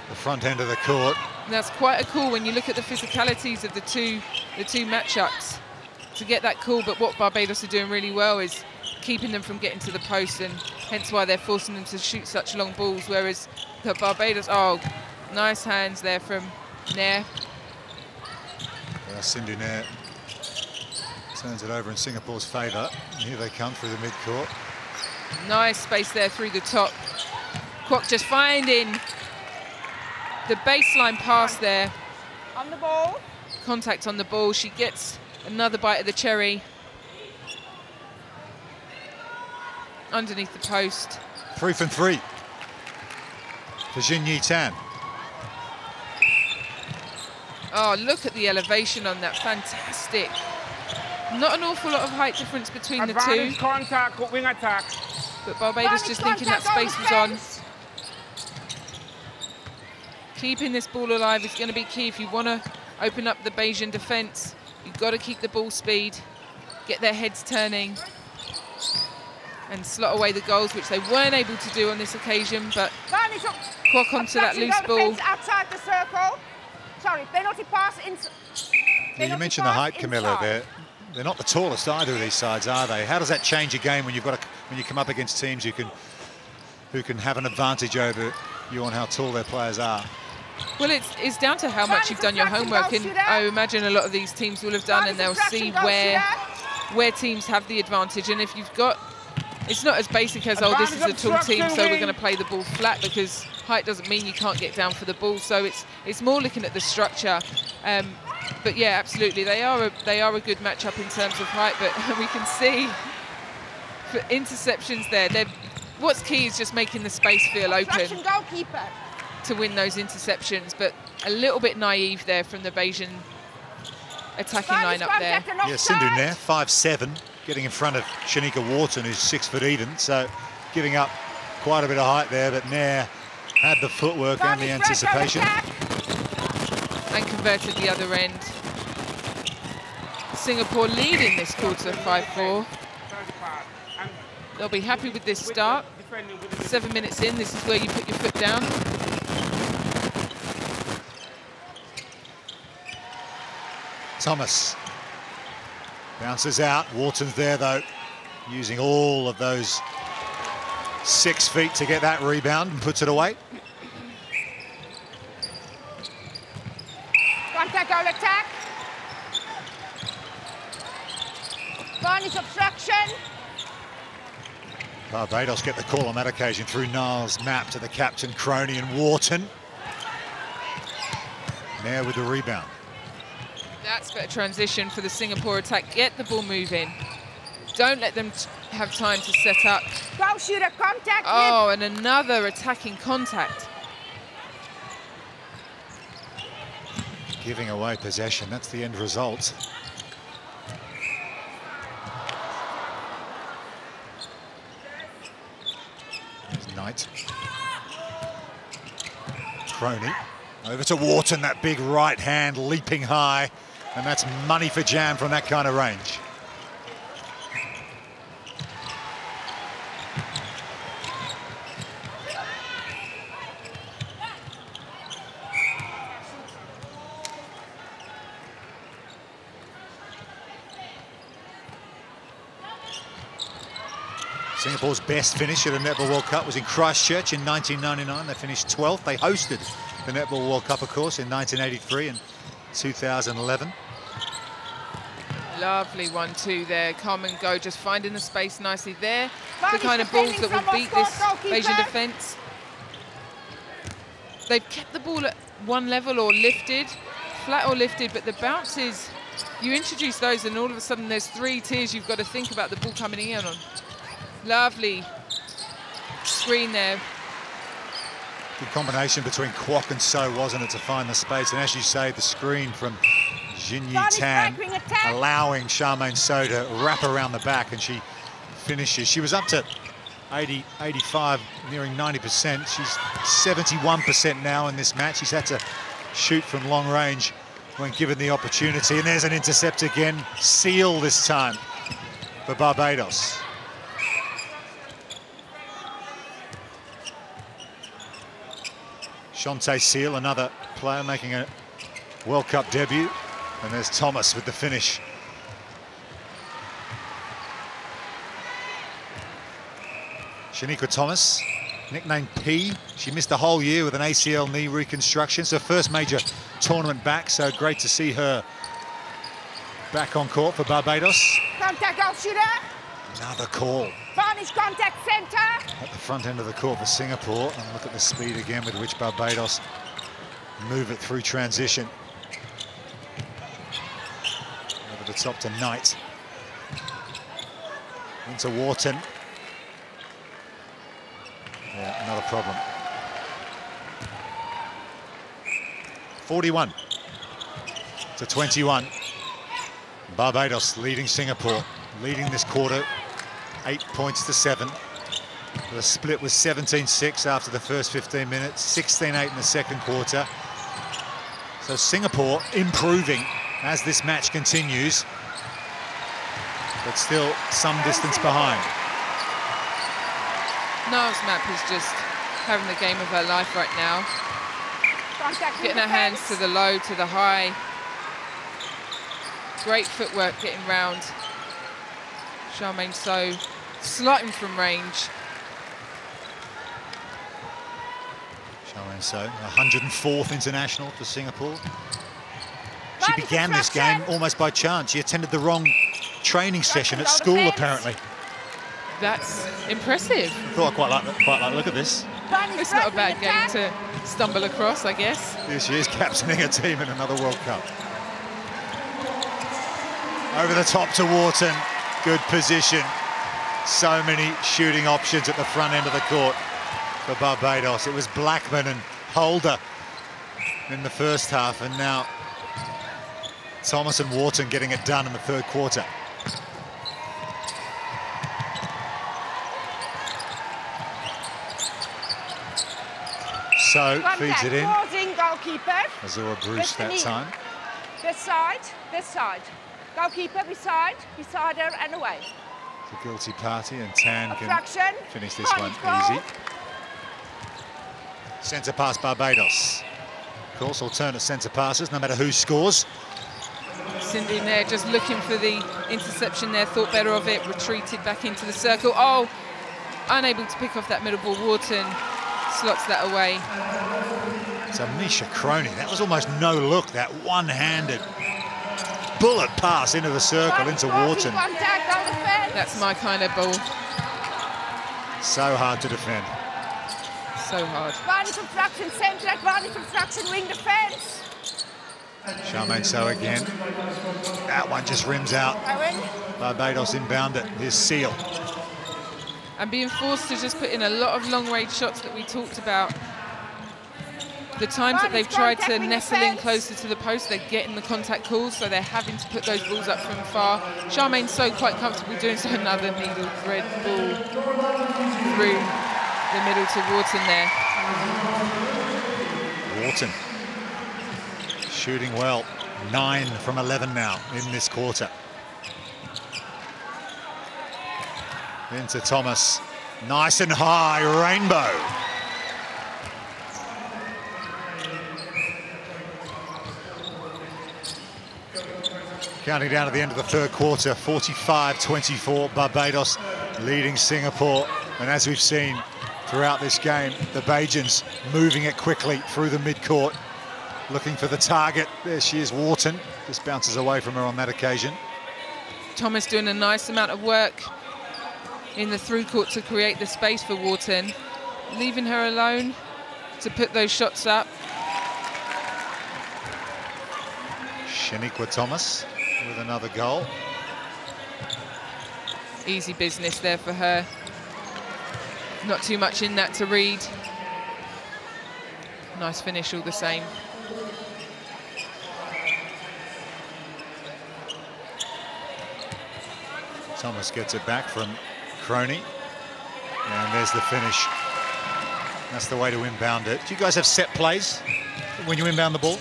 The front end of the court. And that's quite a call when you look at the physicalities of the two matchups to get that call. But what Barbados are doing really well is keeping them from getting to the post, and hence why they're forcing them to shoot such long balls. Whereas the Barbados, nice hands there from Nair. Sindhu Nair turns it over in Singapore's favour. Here they come through the mid-court. Nice space there through the top. Kwok just finding the baseline pass there. On the ball. Contact on the ball. She gets another bite of the cherry. Underneath the post. 3 from 3 for Jinyi Tan. Oh, look at the elevation on that. Fantastic. Not an awful lot of height difference between the two. Contact, wing attack. But Barbados just thinking that space was on. Keeping this ball alive is going to be key if you want to open up the Bajan defence. You've got to keep the ball speed, get their heads turning, and slot away the goals, which they weren't able to do on this occasion. But Kwok onto that loose ball. Outside the circle. Sorry, penalty pass. Yeah, you mentioned the height, Camilla. They're not the tallest either of these sides, are they? How does that change a game when you come up against teams who can have an advantage over you on how tall their players are? Well, it's down to how much you've done your homework, and I imagine a lot of these teams will have done, and they'll see where teams have the advantage. And if you've got, it's not as basic as, oh, this is a tall team, so we're going to play the ball flat, because height doesn't mean you can't get down for the ball. So it's more looking at the structure. But yeah, absolutely, they are a good matchup in terms of height. But we can see for interceptions there, what's key is just making the space feel open to win those interceptions. But a little bit naive there from the Bajan attacking lineup there. Yeah, Sindhu Nair, 5'7", getting in front of Shanika Wharton, who's 6 foot even. So giving up quite a bit of height there, but Nair had the footwork and the anticipation. And converted the other end. Singapore leading this quarter 5-4. They'll be happy with this start. 7 minutes in, this is where you put your foot down. Thomas bounces out. Wharton's there though, using all of those 6 feet to get that rebound and puts it away. Contact, goal attack. Varnish obstruction. Barbados get the call on that occasion through Niles' map to the captain, Croney and Wharton. Now with the rebound. That's better transition for the Singapore attack. Get the ball moving. Don't let them have time to set up. Goal shooter contact. Oh, and another attacking contact. Giving away possession, that's the end result. There's Knight. Croney. Over to Wharton, that big right hand leaping high. And that's money for jam from that kind of range. Singapore's best finish at a Netball World Cup was in Christchurch in 1999. They finished 12th. They hosted the Netball World Cup, of course, in 1983 and 2011. Lovely 1-2 there. Come and go, just finding the space nicely there. The Varnish kind of balls that defending will beat from this goalkeeper. Asian defence. They've kept the ball at one level or lifted, flat or lifted, but the bounces, you introduce those and all of a sudden there's 3 tiers you've got to think about the ball coming in on. Lovely screen there. Good combination between Kwok and So, wasn't it, to find the space. And as you say, the screen from Jin Yi Tan allowing Charmaine So to wrap around the back, and she finishes. She was up to 80, 85, nearing 90%. She's 71% now in this match. She's had to shoot from long range when given the opportunity. And there's an intercept again. Seal this time for Barbados. Shantae Seal, another player making a World Cup debut. And there's Thomas with the finish. Shaniqua Thomas, nicknamed P. She missed a whole year with an ACL knee reconstruction. It's her first major tournament back, so great to see her back on court for Barbados. Contact, goal shooter. Another call. Varnish contact centre. At the front end of the court for Singapore. And look at the speed again with which Barbados move it through transition. Over the top to Knight. Into Wharton. Yeah, another problem. 41 to 21. Barbados leading Singapore, leading this quarter 8 points to 7. The split was 17-6 after the first 15 minutes, 16-8 in the second quarter. So Singapore improving as this match continues, but still some distance behind. Niles' map is just having the game of her life right now. Contact Getting her hands to the low, to the high. Great footwork getting round. Charmaine So slotting from range. Charmaine So, 104th international for Singapore. She began this game almost by chance. She attended the wrong training session at school, apparently. That's impressive. I thought I quite like look at this. It's not a bad game to stumble across, I guess. Here she is, captaining a team in another World Cup. Over the top to Wharton. Good position. So many shooting options at the front end of the court for Barbados. It was Blackman and Holder in the first half, and now Thomas and Wharton getting it done in the third quarter. So feeds it in. Goalkeeper. Azura Bruce that time. This side, this side. Goalkeeper beside her and away. the guilty party, and Tan can Obstruction. finish this one easy. Centre pass Barbados. Of course, alternate centre passes, no matter who scores. Cindy in there just looking for the interception there, thought better of it, retreated back into the circle. Oh, unable to pick off that middle ball. Wharton slots that away. So Misha Croney, that was almost no look, that one-handed bullet pass into the circle, into Wharton. That's my kind of ball. So hard to defend. So hard. Advantage obstruction, centre, advantage obstruction, wing defence. Charmaine So again. That one just rims out. Barbados inbound it. Here's Seal. And being forced to just put in a lot of long-range shots that we talked about. The times that they've tried to nestle in closer to the post, they're getting the contact calls, so they're having to put those balls up from far. Charmaine So quite comfortable doing so. Another needle thread ball through the middle to Wharton there. Wharton shooting well. 9 from 11 now in this quarter. Into Thomas. Nice and high, rainbow. Counting down to the end of the third quarter, 45-24, Barbados leading Singapore. And as we've seen throughout this game, the Bajans moving it quickly through the midcourt, looking for the target. There she is, Wharton. Just bounces away from her on that occasion. Thomas doing a nice amount of work in the through court to create the space for Wharton, leaving her alone to put those shots up. Shaniqua Thomas with another goal. Easy business there for her. Not too much in that to read. Nice finish all the same. Thomas gets it back from Croney. And there's the finish. That's the way to inbound it. Do you guys have set plays when you inbound the ball?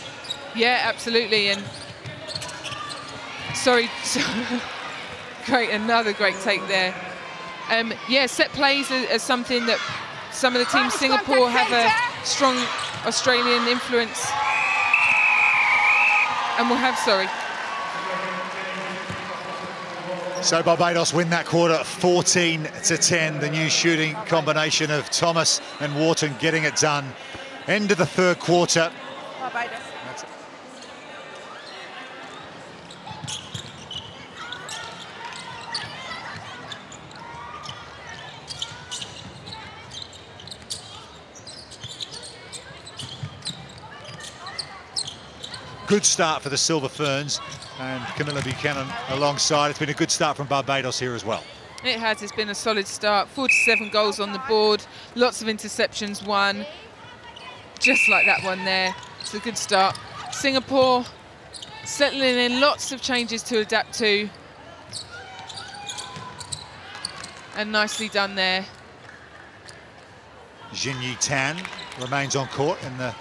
Yeah, absolutely. And sorry, great, another great take there. Yeah, set plays are something that some of the teams, Singapore, have a strong Australian influence. And we'll have, So Barbados win that quarter 14-10. The new shooting combination of Thomas and Wharton getting it done. End of the third quarter. Barbados. That's it. Good start for the Silver Ferns. And Camilla Buchanan alongside. It's been a good start from Barbados here as well. It has. It's been a solid start. 47 goals on the board. Lots of interceptions won. Just like that one there. It's a good start. Singapore settling in, lots of changes to adapt to. And nicely done there. Jinyi Tan remains on court in the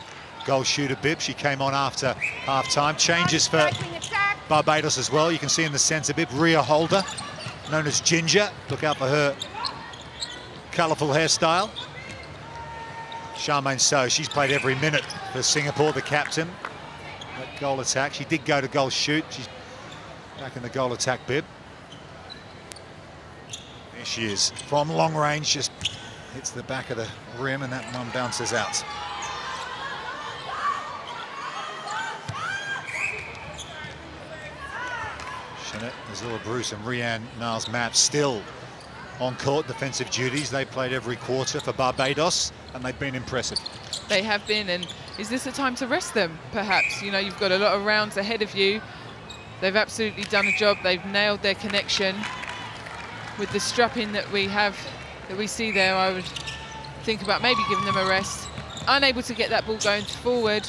goal shooter bib. She came on after half-time. Changes for Barbados as well. You can see in the centre bib, Rhea Holder, known as Ginger. Look out for her colourful hairstyle. Charmaine So, she's played every minute for Singapore, the captain. That goal attack. She did go to goal shoot. She's back in the goal attack bib. There she is. From long range, just hits the back of the rim, and that one bounces out. Jeanette Azula-Bruce and Rianne Niles-Mapp still on court, defensive duties. They played every quarter for Barbados, and they've been impressive. They have been, and is this a time to rest them, perhaps? You know, you've got a lot of rounds ahead of you. They've absolutely done a job. They've nailed their connection. With the strapping that we have, that we see there, I would think about maybe giving them a rest. Unable to get that ball going forward.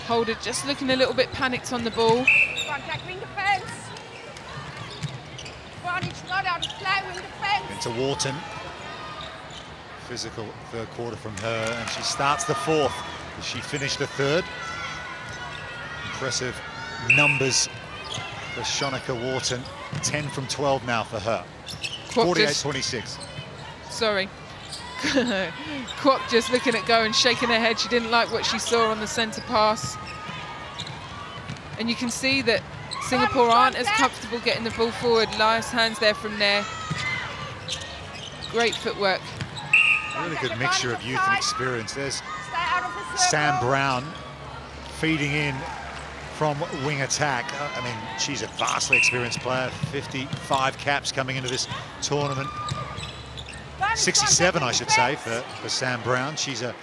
Holder just looking a little bit panicked on the ball. Contact wing defence. Advantage not out of play, wing defence. Into Wharton. Physical third quarter from her, and she starts the fourth. She finished the third. Impressive numbers for Shonika Wharton. 10 from 12 now for her. 48-26. Sorry. Kwok just looking at go and shaking her head. She didn't like what she saw on the centre pass. And you can see that Singapore aren't as comfortable getting the ball forward. Nice hands there from there. Great footwork. A really good mixture of youth and experience. There's Sam Brown feeding in from wing attack. I mean, she's a vastly experienced player. 55 caps coming into this tournament. 67, I should say, for Sam Brown. She's a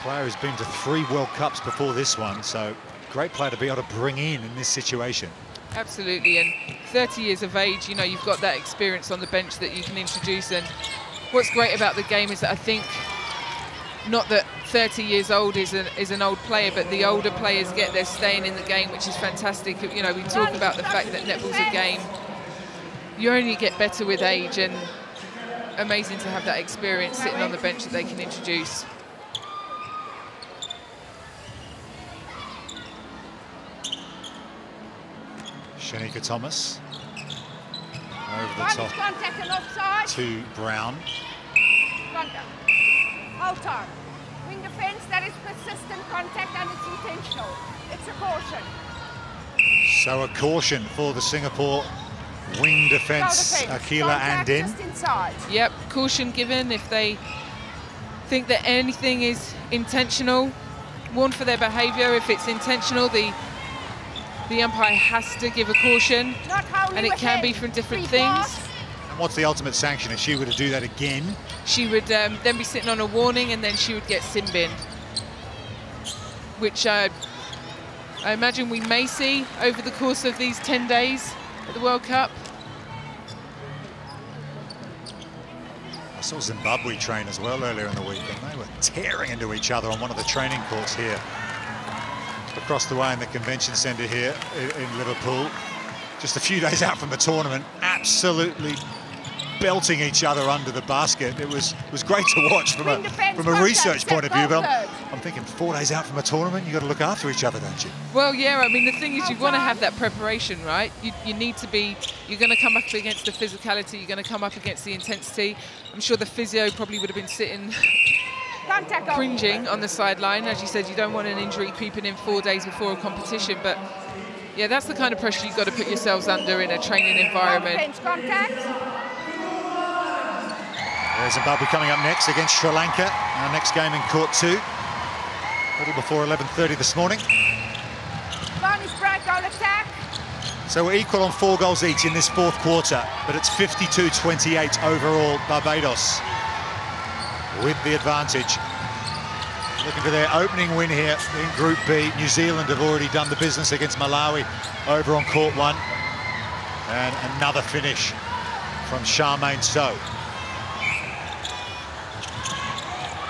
player who's been to 3 World Cups before this one, so great player to be able to bring in this situation. Absolutely, and 30 years of age, you know, you've got that experience on the bench that you can introduce. And what's great about the game is that I think, not that 30 years old is an old player, but the older players get their staying in the game, which is fantastic. You know, we talk about the fact that netball's a game. You only get better with age, and amazing to have that experience sitting on the bench that they can introduce. Shonika Thomas over the top to Brown. Contact. Hold on. Wing defense, that is persistent contact and it's intentional. It's a caution. So a caution for the Singapore wing defense, Akila Andin. Just inside. Yep, caution given if they think that anything is intentional. Warn for their behaviour. If it's intentional, the umpire has to give a caution, and it can be from different things. And what's the ultimate sanction? If she were to do that again? She would then be sitting on a warning, and then she would get sin bin, which I imagine we may see over the course of these 10 days at the World Cup. I saw Zimbabwe train as well earlier in the week, and they were tearing into each other on one of the training courts here across the way in the convention centre here in Liverpool. Just a few days out from the tournament, absolutely belting each other under the basket. It was great to watch from a research point of view, but I'm thinking 4 days out from a tournament, you've got to look after each other, don't you? Well, yeah, I mean, the thing is you want to have that preparation, right? You need to be, you're going to come up against the physicality, you're going to come up against the intensity. I'm sure the physio probably would have been sitting cringing on the sideline. As you said, you don't want an injury creeping in 4 days before a competition, but yeah, that's the kind of pressure you've got to put yourselves under in a training environment. There's Zimbabwe coming up next against Sri Lanka. Our next game in court 2. A little before 11:30 this morning. So we're equal on 4 goals each in this 4th quarter, but it's 52-28 overall, Barbados with the advantage. Looking for their opening win here in Group B. New Zealand have already done the business against Malawi over on court 1. And another finish from Charmaine So.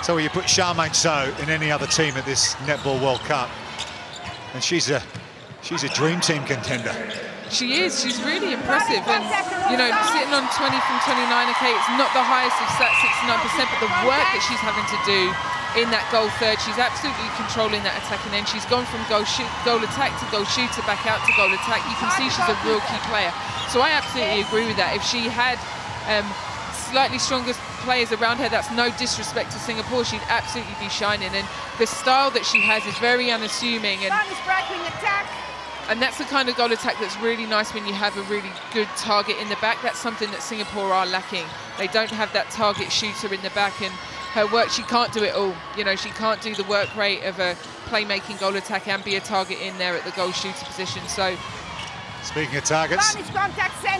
So you put Charmaine So in any other team at this Netball World Cup, and she's a dream team contender. She is. She's really impressive, and you know, sitting on 20 from 29. Okay, it's not the highest of stat, 69%, but the work that she's having to do in that goal third, she's absolutely controlling that attacking end. She's gone from goal attack to goal shooter, back out to goal attack. You can see she's a real key player. So I absolutely agree with that. If she had slightly stronger players around her, that's no disrespect to Singapore, she'd absolutely be shining. And the style that she has is very unassuming, and that's the kind of goal attack that's really nice when you have a really good target in the back. That's something that Singapore are lacking. They don't have that target shooter in the back, and her work, she can't do it all. You know, she can't do the work rate of a playmaking goal attack and be a target in there at the goal shooter position. So, speaking of targets,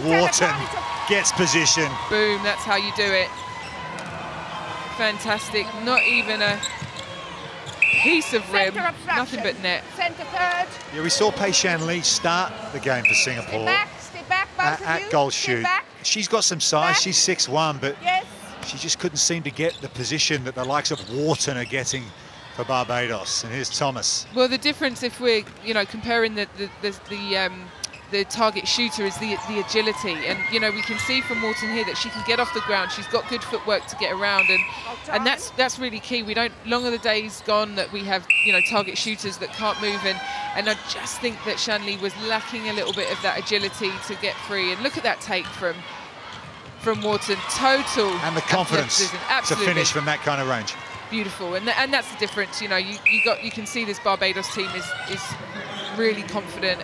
Wharton gets position. Boom, that's how you do it. Fantastic, not even a piece of rim, nothing but net. Centre third. Yeah, we saw Pei Shan Lee start the game for Singapore Stay back, at goal shoot. She's got some size, she's 6'1", but yes, she just couldn't seem to get the position that the likes of Wharton are getting for Barbados. And here's Thomas. Well, the difference, if we're comparing the the target shooter is the agility. And, you know, we can see from Wharton here that she can get off the ground. She's got good footwork to get around, and that's really key. We don't, long are the days gone that we have, you know, target shooters that can't move, and I just think that Shanley was lacking a little bit of that agility to get free. And look at that take from Wharton, total. And the confidence to finish from that kind of range. Beautiful, and that's the difference. You know, you can see this Barbados team is really confident,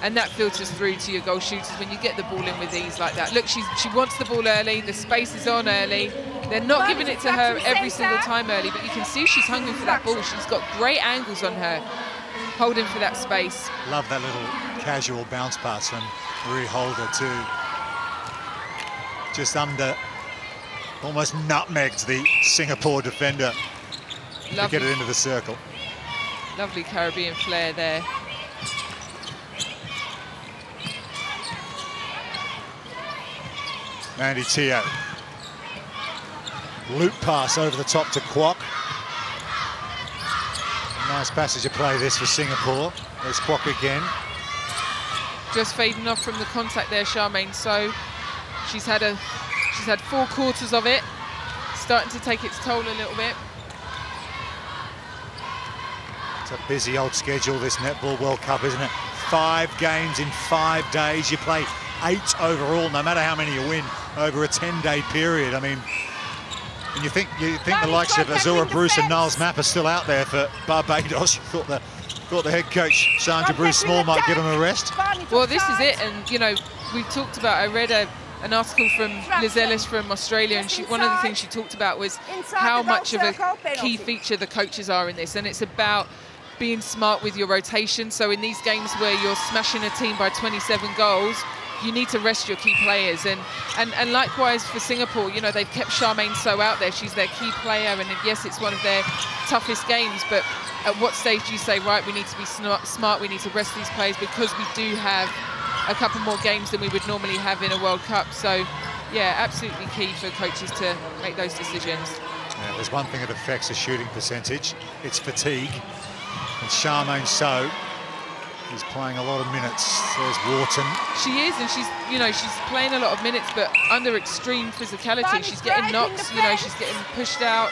and that filters through to your goal shooters when you get the ball in with ease like that. Look, she wants the ball early, the space is on early. They're not giving it to her every single time early, but you can see she's hungry for that ball. She's got great angles on her, holding for that space. Love that little casual bounce pass from Marie Holder to just under, almost nutmegged the Singapore defender to get it into the circle. Lovely Caribbean flair there. Mandy Teo. Loop pass over the top to Kwok. Nice passage of play this for Singapore. There's Kwok again. Just fading off from the contact there, Charmaine. So she's had 4 quarters of it, starting to take its toll a little bit. It's a busy old schedule, this Netball World Cup, isn't it? 5 games in 5 days. You play 8 overall, no matter how many you win over a 10-day period. I mean, and you think the likes of Azura Bruce and Niles Mapp are still out there for Barbados. You thought the head coach, Sandra Bruce Small, might give them a rest. Well, this is it, and you know, we've talked about, I read an article from Liz Ellis from Australia, and one of the things she talked about was how much of a key feature the coaches are in this, and it's about being smart with your rotation. So in these games where you're smashing a team by 27 goals, you need to rest your key players, and likewise for Singapore, you know, they've kept Charmaine So out there. She's their key player, and yes, it's one of their toughest games, but at what stage do you say, right, we need to be smart, we need to rest these players, because we do have a couple more games than we would normally have in a World Cup. So yeah, absolutely key for coaches to make those decisions. Yeah, there's one thing that affects the shooting percentage, it's fatigue, and Charmaine So is playing a lot of minutes. There's Wharton. She is, and she's playing a lot of minutes, but under extreme physicality. She's getting knocks, you know, she's getting pushed out.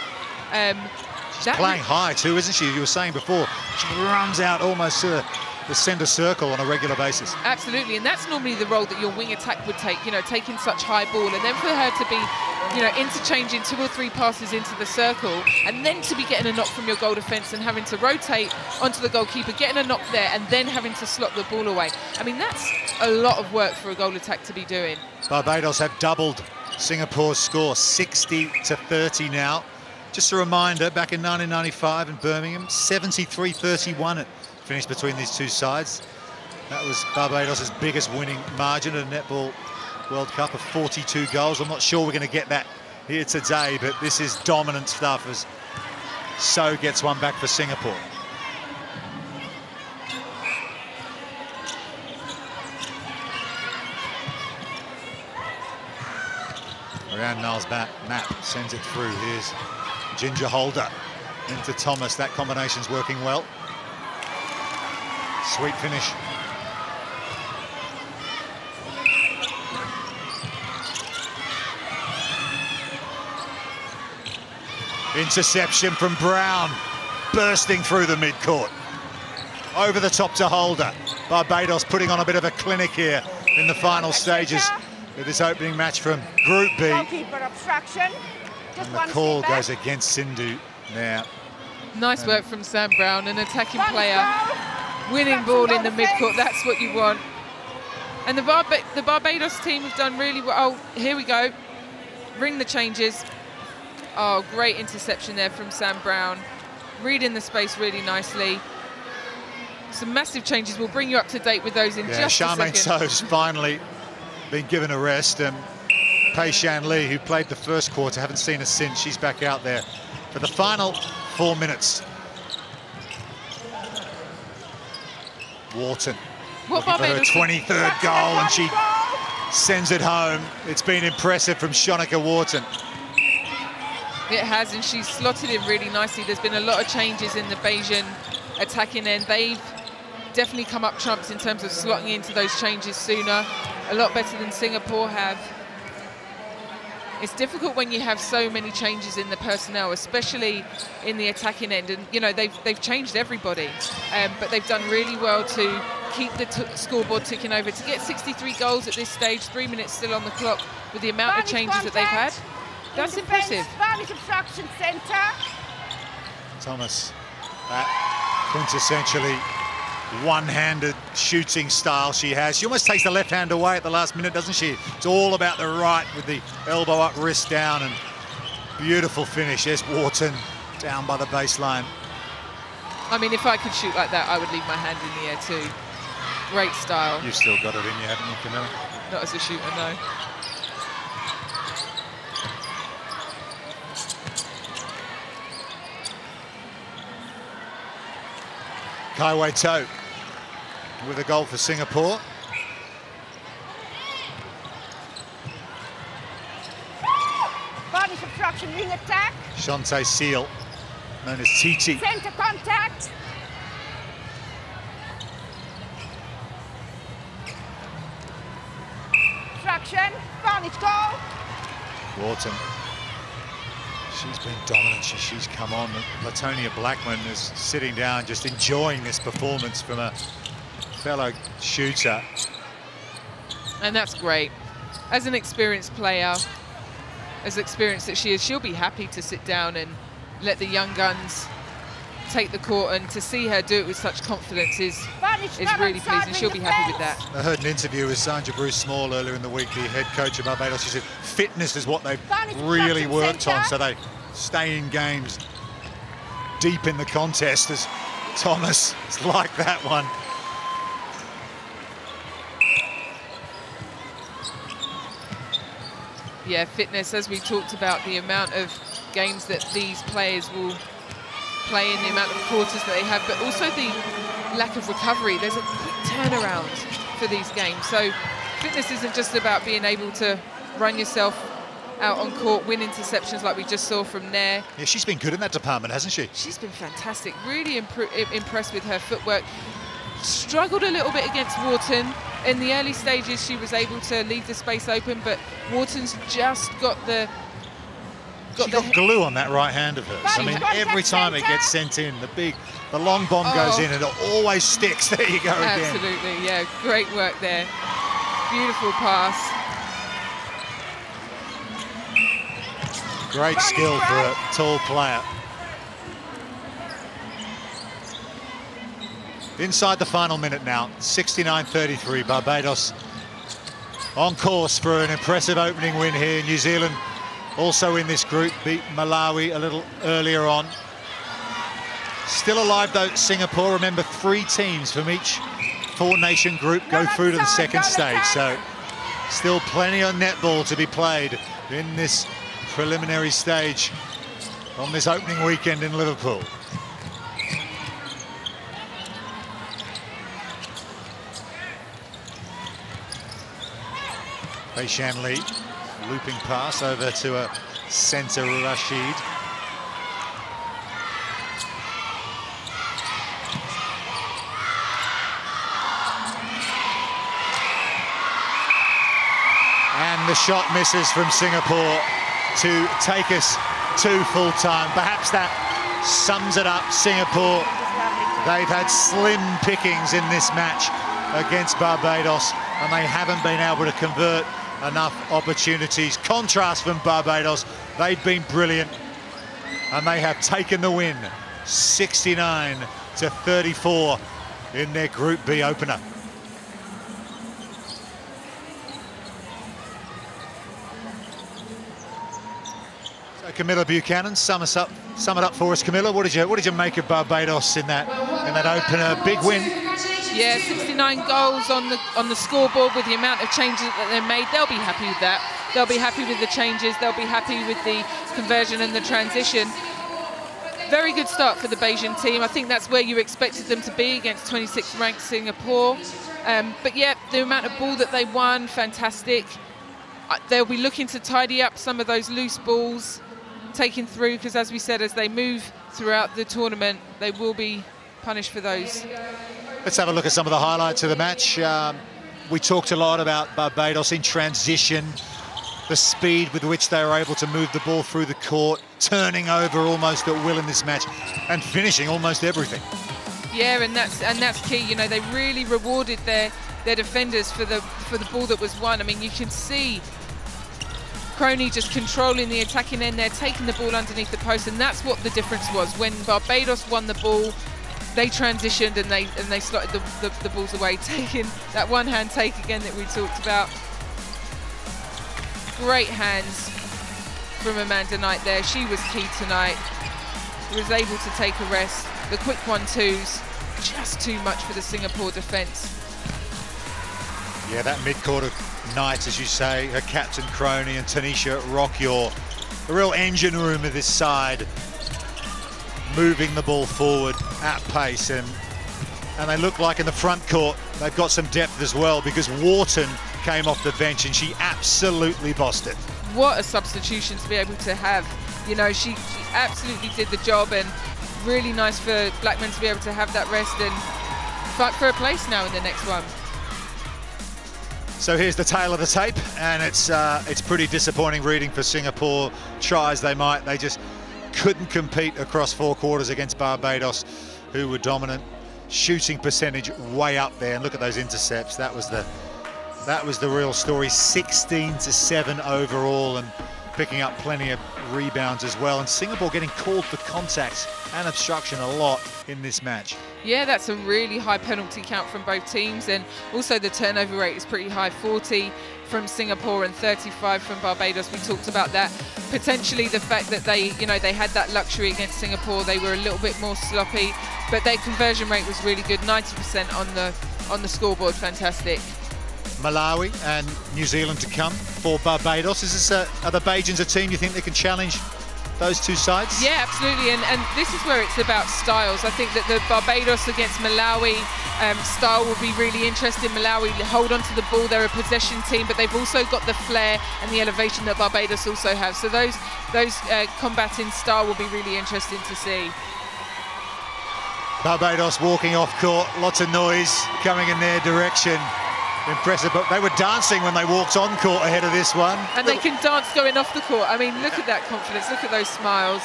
She's playing high too, isn't she? You were saying before, she runs out almost to the centre circle on a regular basis. Absolutely, and that's normally the role that your wing attack would take, you know, taking such high ball, and then for her to be, you know, interchanging 2 or 3 passes into the circle, and then to be getting a knock from your goal defence and having to rotate onto the goalkeeper, getting a knock there, and then having to slot the ball away. I mean, that's a lot of work for a goal attack to be doing. Barbados have doubled Singapore's score, 60-30 now. Just a reminder, back in 1995 in Birmingham, 73-31 it finished between these two sides. That was Barbados' biggest winning margin at a Netball World Cup of 42 goals. I'm not sure we're going to get that here today, but this is dominant stuff as So gets one back for Singapore. Around Niles Mapp sends it through. Here's Ginger Holder into Thomas. That combination's working well. Sweet finish. Interception from Brown, bursting through the midcourt. Over the top to Holder. Barbados putting on a bit of a clinic here in the final stages of this opening match from Group B. And the call goes against Sindhu now. Nice work from Sam Brown, an attacking player. Winning ball in the midcourt, that's what you want. And the Barbados team have done really well. Oh, here we go. Ring the changes. Oh, great interception there from Sam Brown. Reading the space really nicely. Some massive changes. We'll bring you up to date with those in just a second. Charmaine So's finally been given a rest. Pei Shan Lee, who played the first quarter, haven't seen her since. She's back out there for the final 4 minutes. Wharton looking for her 23rd goal, and she sends it home. It's been impressive from Shonika Wharton. It has, and she's slotted in really nicely. There's been a lot of changes in the Bajan attacking end. They've definitely come up trumps in terms of slotting into those changes sooner, a lot better than Singapore have. It's difficult when you have so many changes in the personnel, especially in the attacking end. And, you know, they've changed everybody, but they've done really well to keep the scoreboard ticking over. To get 63 goals at this stage, 3 minutes still on the clock, with the amount of changes that they've had, that's impressive. Barbados obstruction centre. Thomas, that quintessentially one-handed shooting style she has. She almost takes the left hand away at the last minute, doesn't she? It's all about the right with the elbow up, wrist down, and beautiful finish. There's Wharton down by the baseline. I mean, if I could shoot like that, I would leave my hand in the air too. Great style. You've still got it in you, haven't you, Camilla? Not as a shooter, no. Kai Wei To with a goal for Singapore. Body obstruction, wing attack. Shantae Seal, known as Titi. Centre contact. Obstruction, Barnage goal. Wharton. She's been dominant. She's come on. Latonia Blackman is sitting down, just enjoying this performance from a fellow shooter. And that's great. As an experienced player, as experienced that she is, she'll be happy to sit down and let the young guns take the court, and to see her do it with such confidence is really pleasing. She'll be happy with that. I heard an interview with Sandra Bruce Small earlier in the week, the head coach of Barbados. She said fitness is what they've really worked on, so they stay in games deep in the contest, as Thomas is like that one. Yeah, fitness, as we talked about, the amount of games that these players will play in, the amount of quarters that they have, but also the lack of recovery. There's a quick turnaround for these games. So fitness isn't just about being able to run yourself out on court, win interceptions like we just saw from Nair. Yeah, she's been good in that department, hasn't she? She's been fantastic. Really impressed with her footwork. Struggled a little bit against Wharton. In the early stages, she was able to leave the space open, but Wharton's just got the... She got glue on that right hand of hers. I mean, every time it gets sent in, the long bomb goes in and it always sticks. There you go again. Absolutely, yeah, great work there. Beautiful pass. Great skill for a tall player. Inside the final minute now, 69-33, Barbados on course for an impressive opening win here. New Zealand also in this group, beat Malawi a little earlier on. Still alive though, Singapore. Remember, 3 teams from each 4-nation group go through to the second stage, so still plenty of netball to be played in this preliminary stage on this opening weekend in Liverpool. Beishan Lee, looping pass over to a centre Rashid. And the shot misses from Singapore to take us to full time. Perhaps that sums it up. Singapore, they've had slim pickings in this match against Barbados, and they haven't been able to convert enough opportunities. Contrast from Barbados, they've been brilliant, and they have taken the win, 69-34 in their Group B opener. So Camilla Buchanan, sum it up for us, Camilla. What did you make of Barbados in that opener? Big win. Yeah, 69 goals on the scoreboard with the amount of changes that they made. They'll be happy with that. They'll be happy with the changes. They'll be happy with the conversion and the transition. Very good start for the Beijing team. I think that's where you expected them to be against 26th ranked Singapore. But yeah, the amount of ball that they won, fantastic. They'll be looking to tidy up some of those loose balls taken through, because as we said, as they move throughout the tournament, they will be punished for those. Let's have a look at some of the highlights of the match. We talked a lot about Barbados in transition, the speed with which they were able to move the ball through the court, turning over almost at will in this match, and finishing almost everything. Yeah, and that's key. You know, they really rewarded their defenders for the ball that was won. I mean, you can see Croney just controlling the attacking end there, taking the ball underneath the post, and that's what the difference was. When Barbados won the ball, they transitioned and they slotted the balls away, taking that one-hand take again that we talked about. Great hands from Amanda Knight there. She was key tonight. She was able to take a rest. The quick 1-2s, just too much for the Singapore defence. Yeah, that mid-court of Knight, as you say, her captain Croney and Tanisha Rockyaw, the real engine room of this side, moving the ball forward at pace, and they look like in the front court they've got some depth as well, because Wharton came off the bench and she absolutely bossed it. What a substitution to be able to have. You know, she absolutely did the job, and really nice for Blackman to be able to have that rest and fight for a place now in the next one. So here's the tail of the tape, and it's pretty disappointing reading for Singapore. Try as they might, they just couldn't compete across 4 quarters against Barbados, who were dominant. Shooting percentage way up there, and look at those intercepts. That was the real story. 16-7 overall, and picking up plenty of rebounds as well. And Singapore getting called for contact and obstruction a lot in this match. Yeah, that's a really high penalty count from both teams, and also the turnover rate is pretty high. 40 from Singapore and 35 from Barbados. We talked about that. Potentially the fact that they had that luxury against Singapore. They were a little bit more sloppy, but their conversion rate was really good. 90% on the scoreboard. Fantastic. Malawi and New Zealand to come for Barbados. Is this are the Bajans a team you think they can challenge those two sides? Yeah, absolutely, and this is where it's about styles. I think that the Barbados against Malawi style will be really interesting. Malawi hold on to the ball, they're a possession team, but they've also got the flair and the elevation that Barbados also have. So those combating style will be really interesting to see. Barbados walking off court, lots of noise coming in their direction. Impressive, but they were dancing when they walked on court ahead of this one. And they can dance going off the court. I mean, look at that confidence, look at those smiles.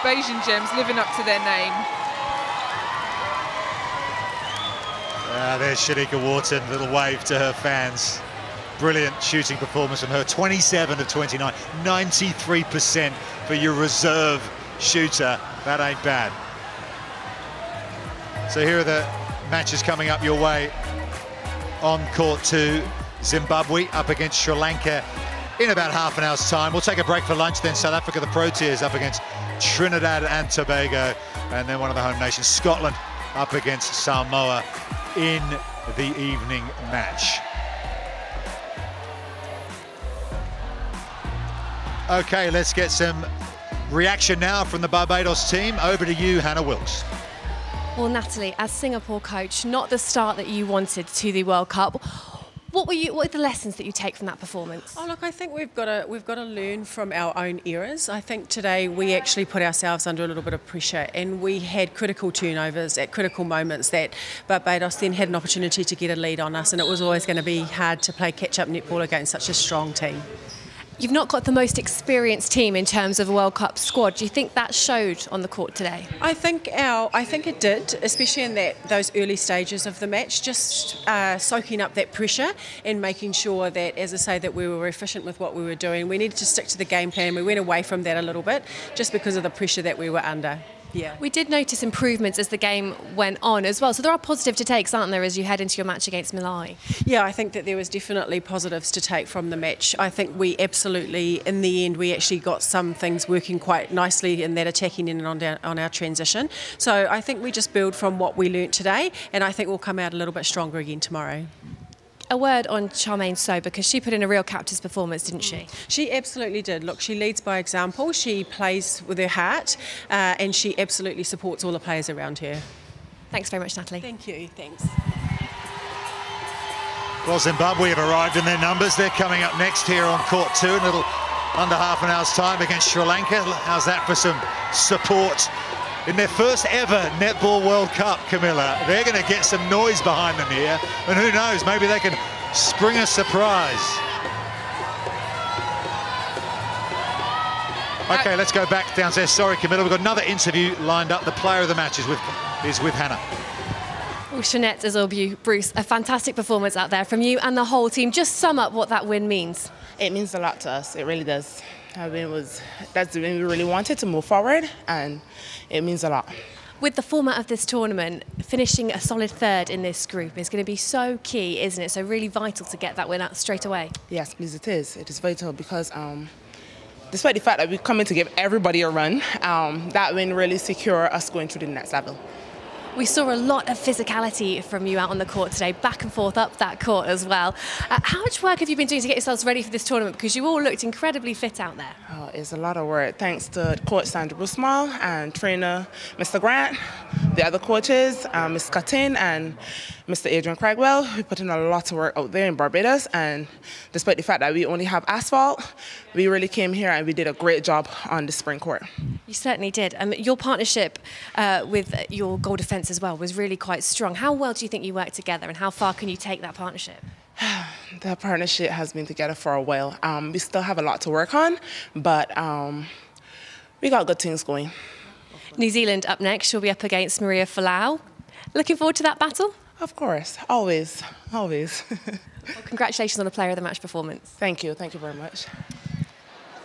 Bajan Gems living up to their name. There's Shanika Wharton, little wave to her fans. Brilliant shooting performance from her, 27 of 29, 93% for your reserve shooter. That ain't bad. So here are the matches coming up your way. On court 2, Zimbabwe up against Sri Lanka in about half an hour's time. We'll take a break for lunch, then South Africa, the Proteas, up against Trinidad and Tobago, and then one of the home nations, Scotland, up against Samoa in the evening match. Okay, let's get some reaction now from the Barbados team. Over to you, Hannah Wilkes. Well, Natalie, as Singapore coach, not the start that you wanted to the World Cup. What are the lessons that you take from that performance? Oh, look, I think we've got to learn from our own errors. I think today we actually put ourselves under a little bit of pressure, and we had critical turnovers at critical moments that Barbados then had an opportunity to get a lead on us, and it was always going to be hard to play catch-up netball against such a strong team. You've not got the most experienced team in terms of a World Cup squad. Do you think that showed on the court today? I think it did, especially in those early stages of the match, just soaking up that pressure and making sure that, as I say, that we were efficient with what we were doing. We needed to stick to the game plan. We went away from that a little bit just because of the pressure that we were under. Yeah. We did notice improvements as the game went on as well. So there are positive to takes, aren't there, as you head into your match against Malawi? Yeah, I think that there was definitely positives to take from the match. I think we absolutely, in the end, we actually got some things working quite nicely in that attacking in and on our transition. So I think we just build from what we learnt today, and I think we'll come out a little bit stronger again tomorrow. A word on Charmaine So, because she put in a real captain's performance, didn't she? She absolutely did. Look, she leads by example. She plays with her heart, and she absolutely supports all the players around her. Thanks very much, Natalie. Thank you. Thanks. Well, Zimbabwe have arrived in their numbers. They're coming up next here on court 2 in a little under half an hour's time against Sri Lanka. How's that for some support in their first ever Netball World Cup, Camilla. They're going to get some noise behind them here, and who knows, maybe they can spring a surprise. Okay, let's go back downstairs. Sorry, Camilla, we've got another interview lined up. The player of the match is with Hannah. Well, Jeanette Azorbu, Bruce, a fantastic performance out there from you and the whole team. Just sum up what that win means. It means a lot to us. It really does. That's the win we really wanted to move forward, and it means a lot. With the format of this tournament, finishing a solid third in this group is going to be so key, isn't it? So really vital to get that win out straight away. Yes, please, it is. It is vital because despite the fact that we're coming to give everybody a run, that win really secure us going to the next level. We saw a lot of physicality from you out on the court today, back and forth up that court as well. How much work have you been doing to get yourselves ready for this tournament? Because you all looked incredibly fit out there. Oh, it's a lot of work. Thanks to Coach Sandra Busmal and trainer Mr. Grant, the other coaches, Ms. Cuttin and Mr. Adrian Cragwell, who put in a lot of work out there in Barbados. And despite the fact that we only have asphalt, we really came here and we did a great job on the spring court. You certainly did. Your partnership with your goal defence as well was really quite strong. How well do you think you work together, and how far can you take that partnership? The partnership has been together for a while. We still have a lot to work on, but we got good things going. New Zealand up next. She'll be up against Maria Folau. Looking forward to that battle? Of course, always, always. Well, congratulations on a player of the match performance. Thank you very much.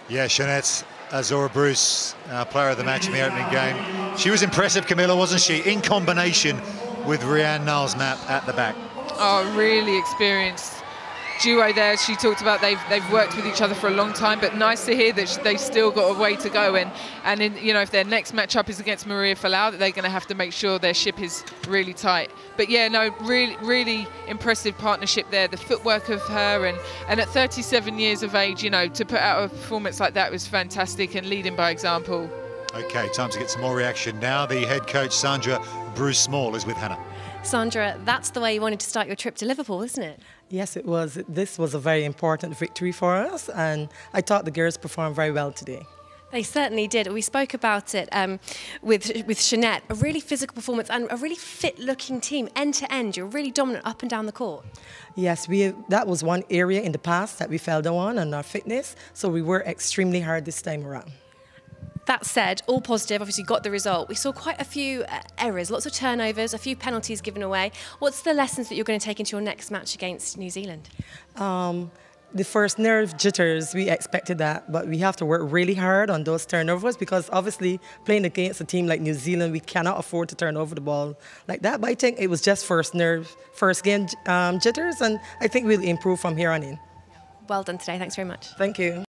Yeah, Jeanette Azorbu, player of the match in the opening game. She was impressive, Camilla, wasn't she? In combination with Rianne Niles-Mapp at the back. Oh, really experienced duo there. She talked about they've worked with each other for a long time, but nice to hear that they still got a way to go. And you know, if their next matchup is against Maria Folau, that they're going to have to make sure their ship is really tight. But yeah, no, really impressive partnership there. The footwork of her, and at 37 years of age, you know, to put out a performance like that was fantastic, and leading by example. Okay, time to get some more reaction now. The head coach, Sandra Bruce-Small, is with Hannah. Sandra, that's the way you wanted to start your trip to Liverpool, isn't it? Yes, it was. This was a very important victory for us, and I thought the girls performed very well today. They certainly did. We spoke about it with Jeanette. A really physical performance and a really fit-looking team, end to end. You're really dominant up and down the court. Yes, that was one area in the past that we fell down on our fitness, so we worked extremely hard this time around. That said, all positive, obviously got the result. We saw quite a few errors, lots of turnovers, a few penalties given away. What's the lessons that you're going to take into your next match against New Zealand? The first nerve jitters, we expected that, but we have to work really hard on those turnovers because obviously playing against a team like New Zealand, we cannot afford to turn over the ball like that. But I think it was just first game jitters, and I think we'll improve from here on in. Well done today. Thanks very much. Thank you.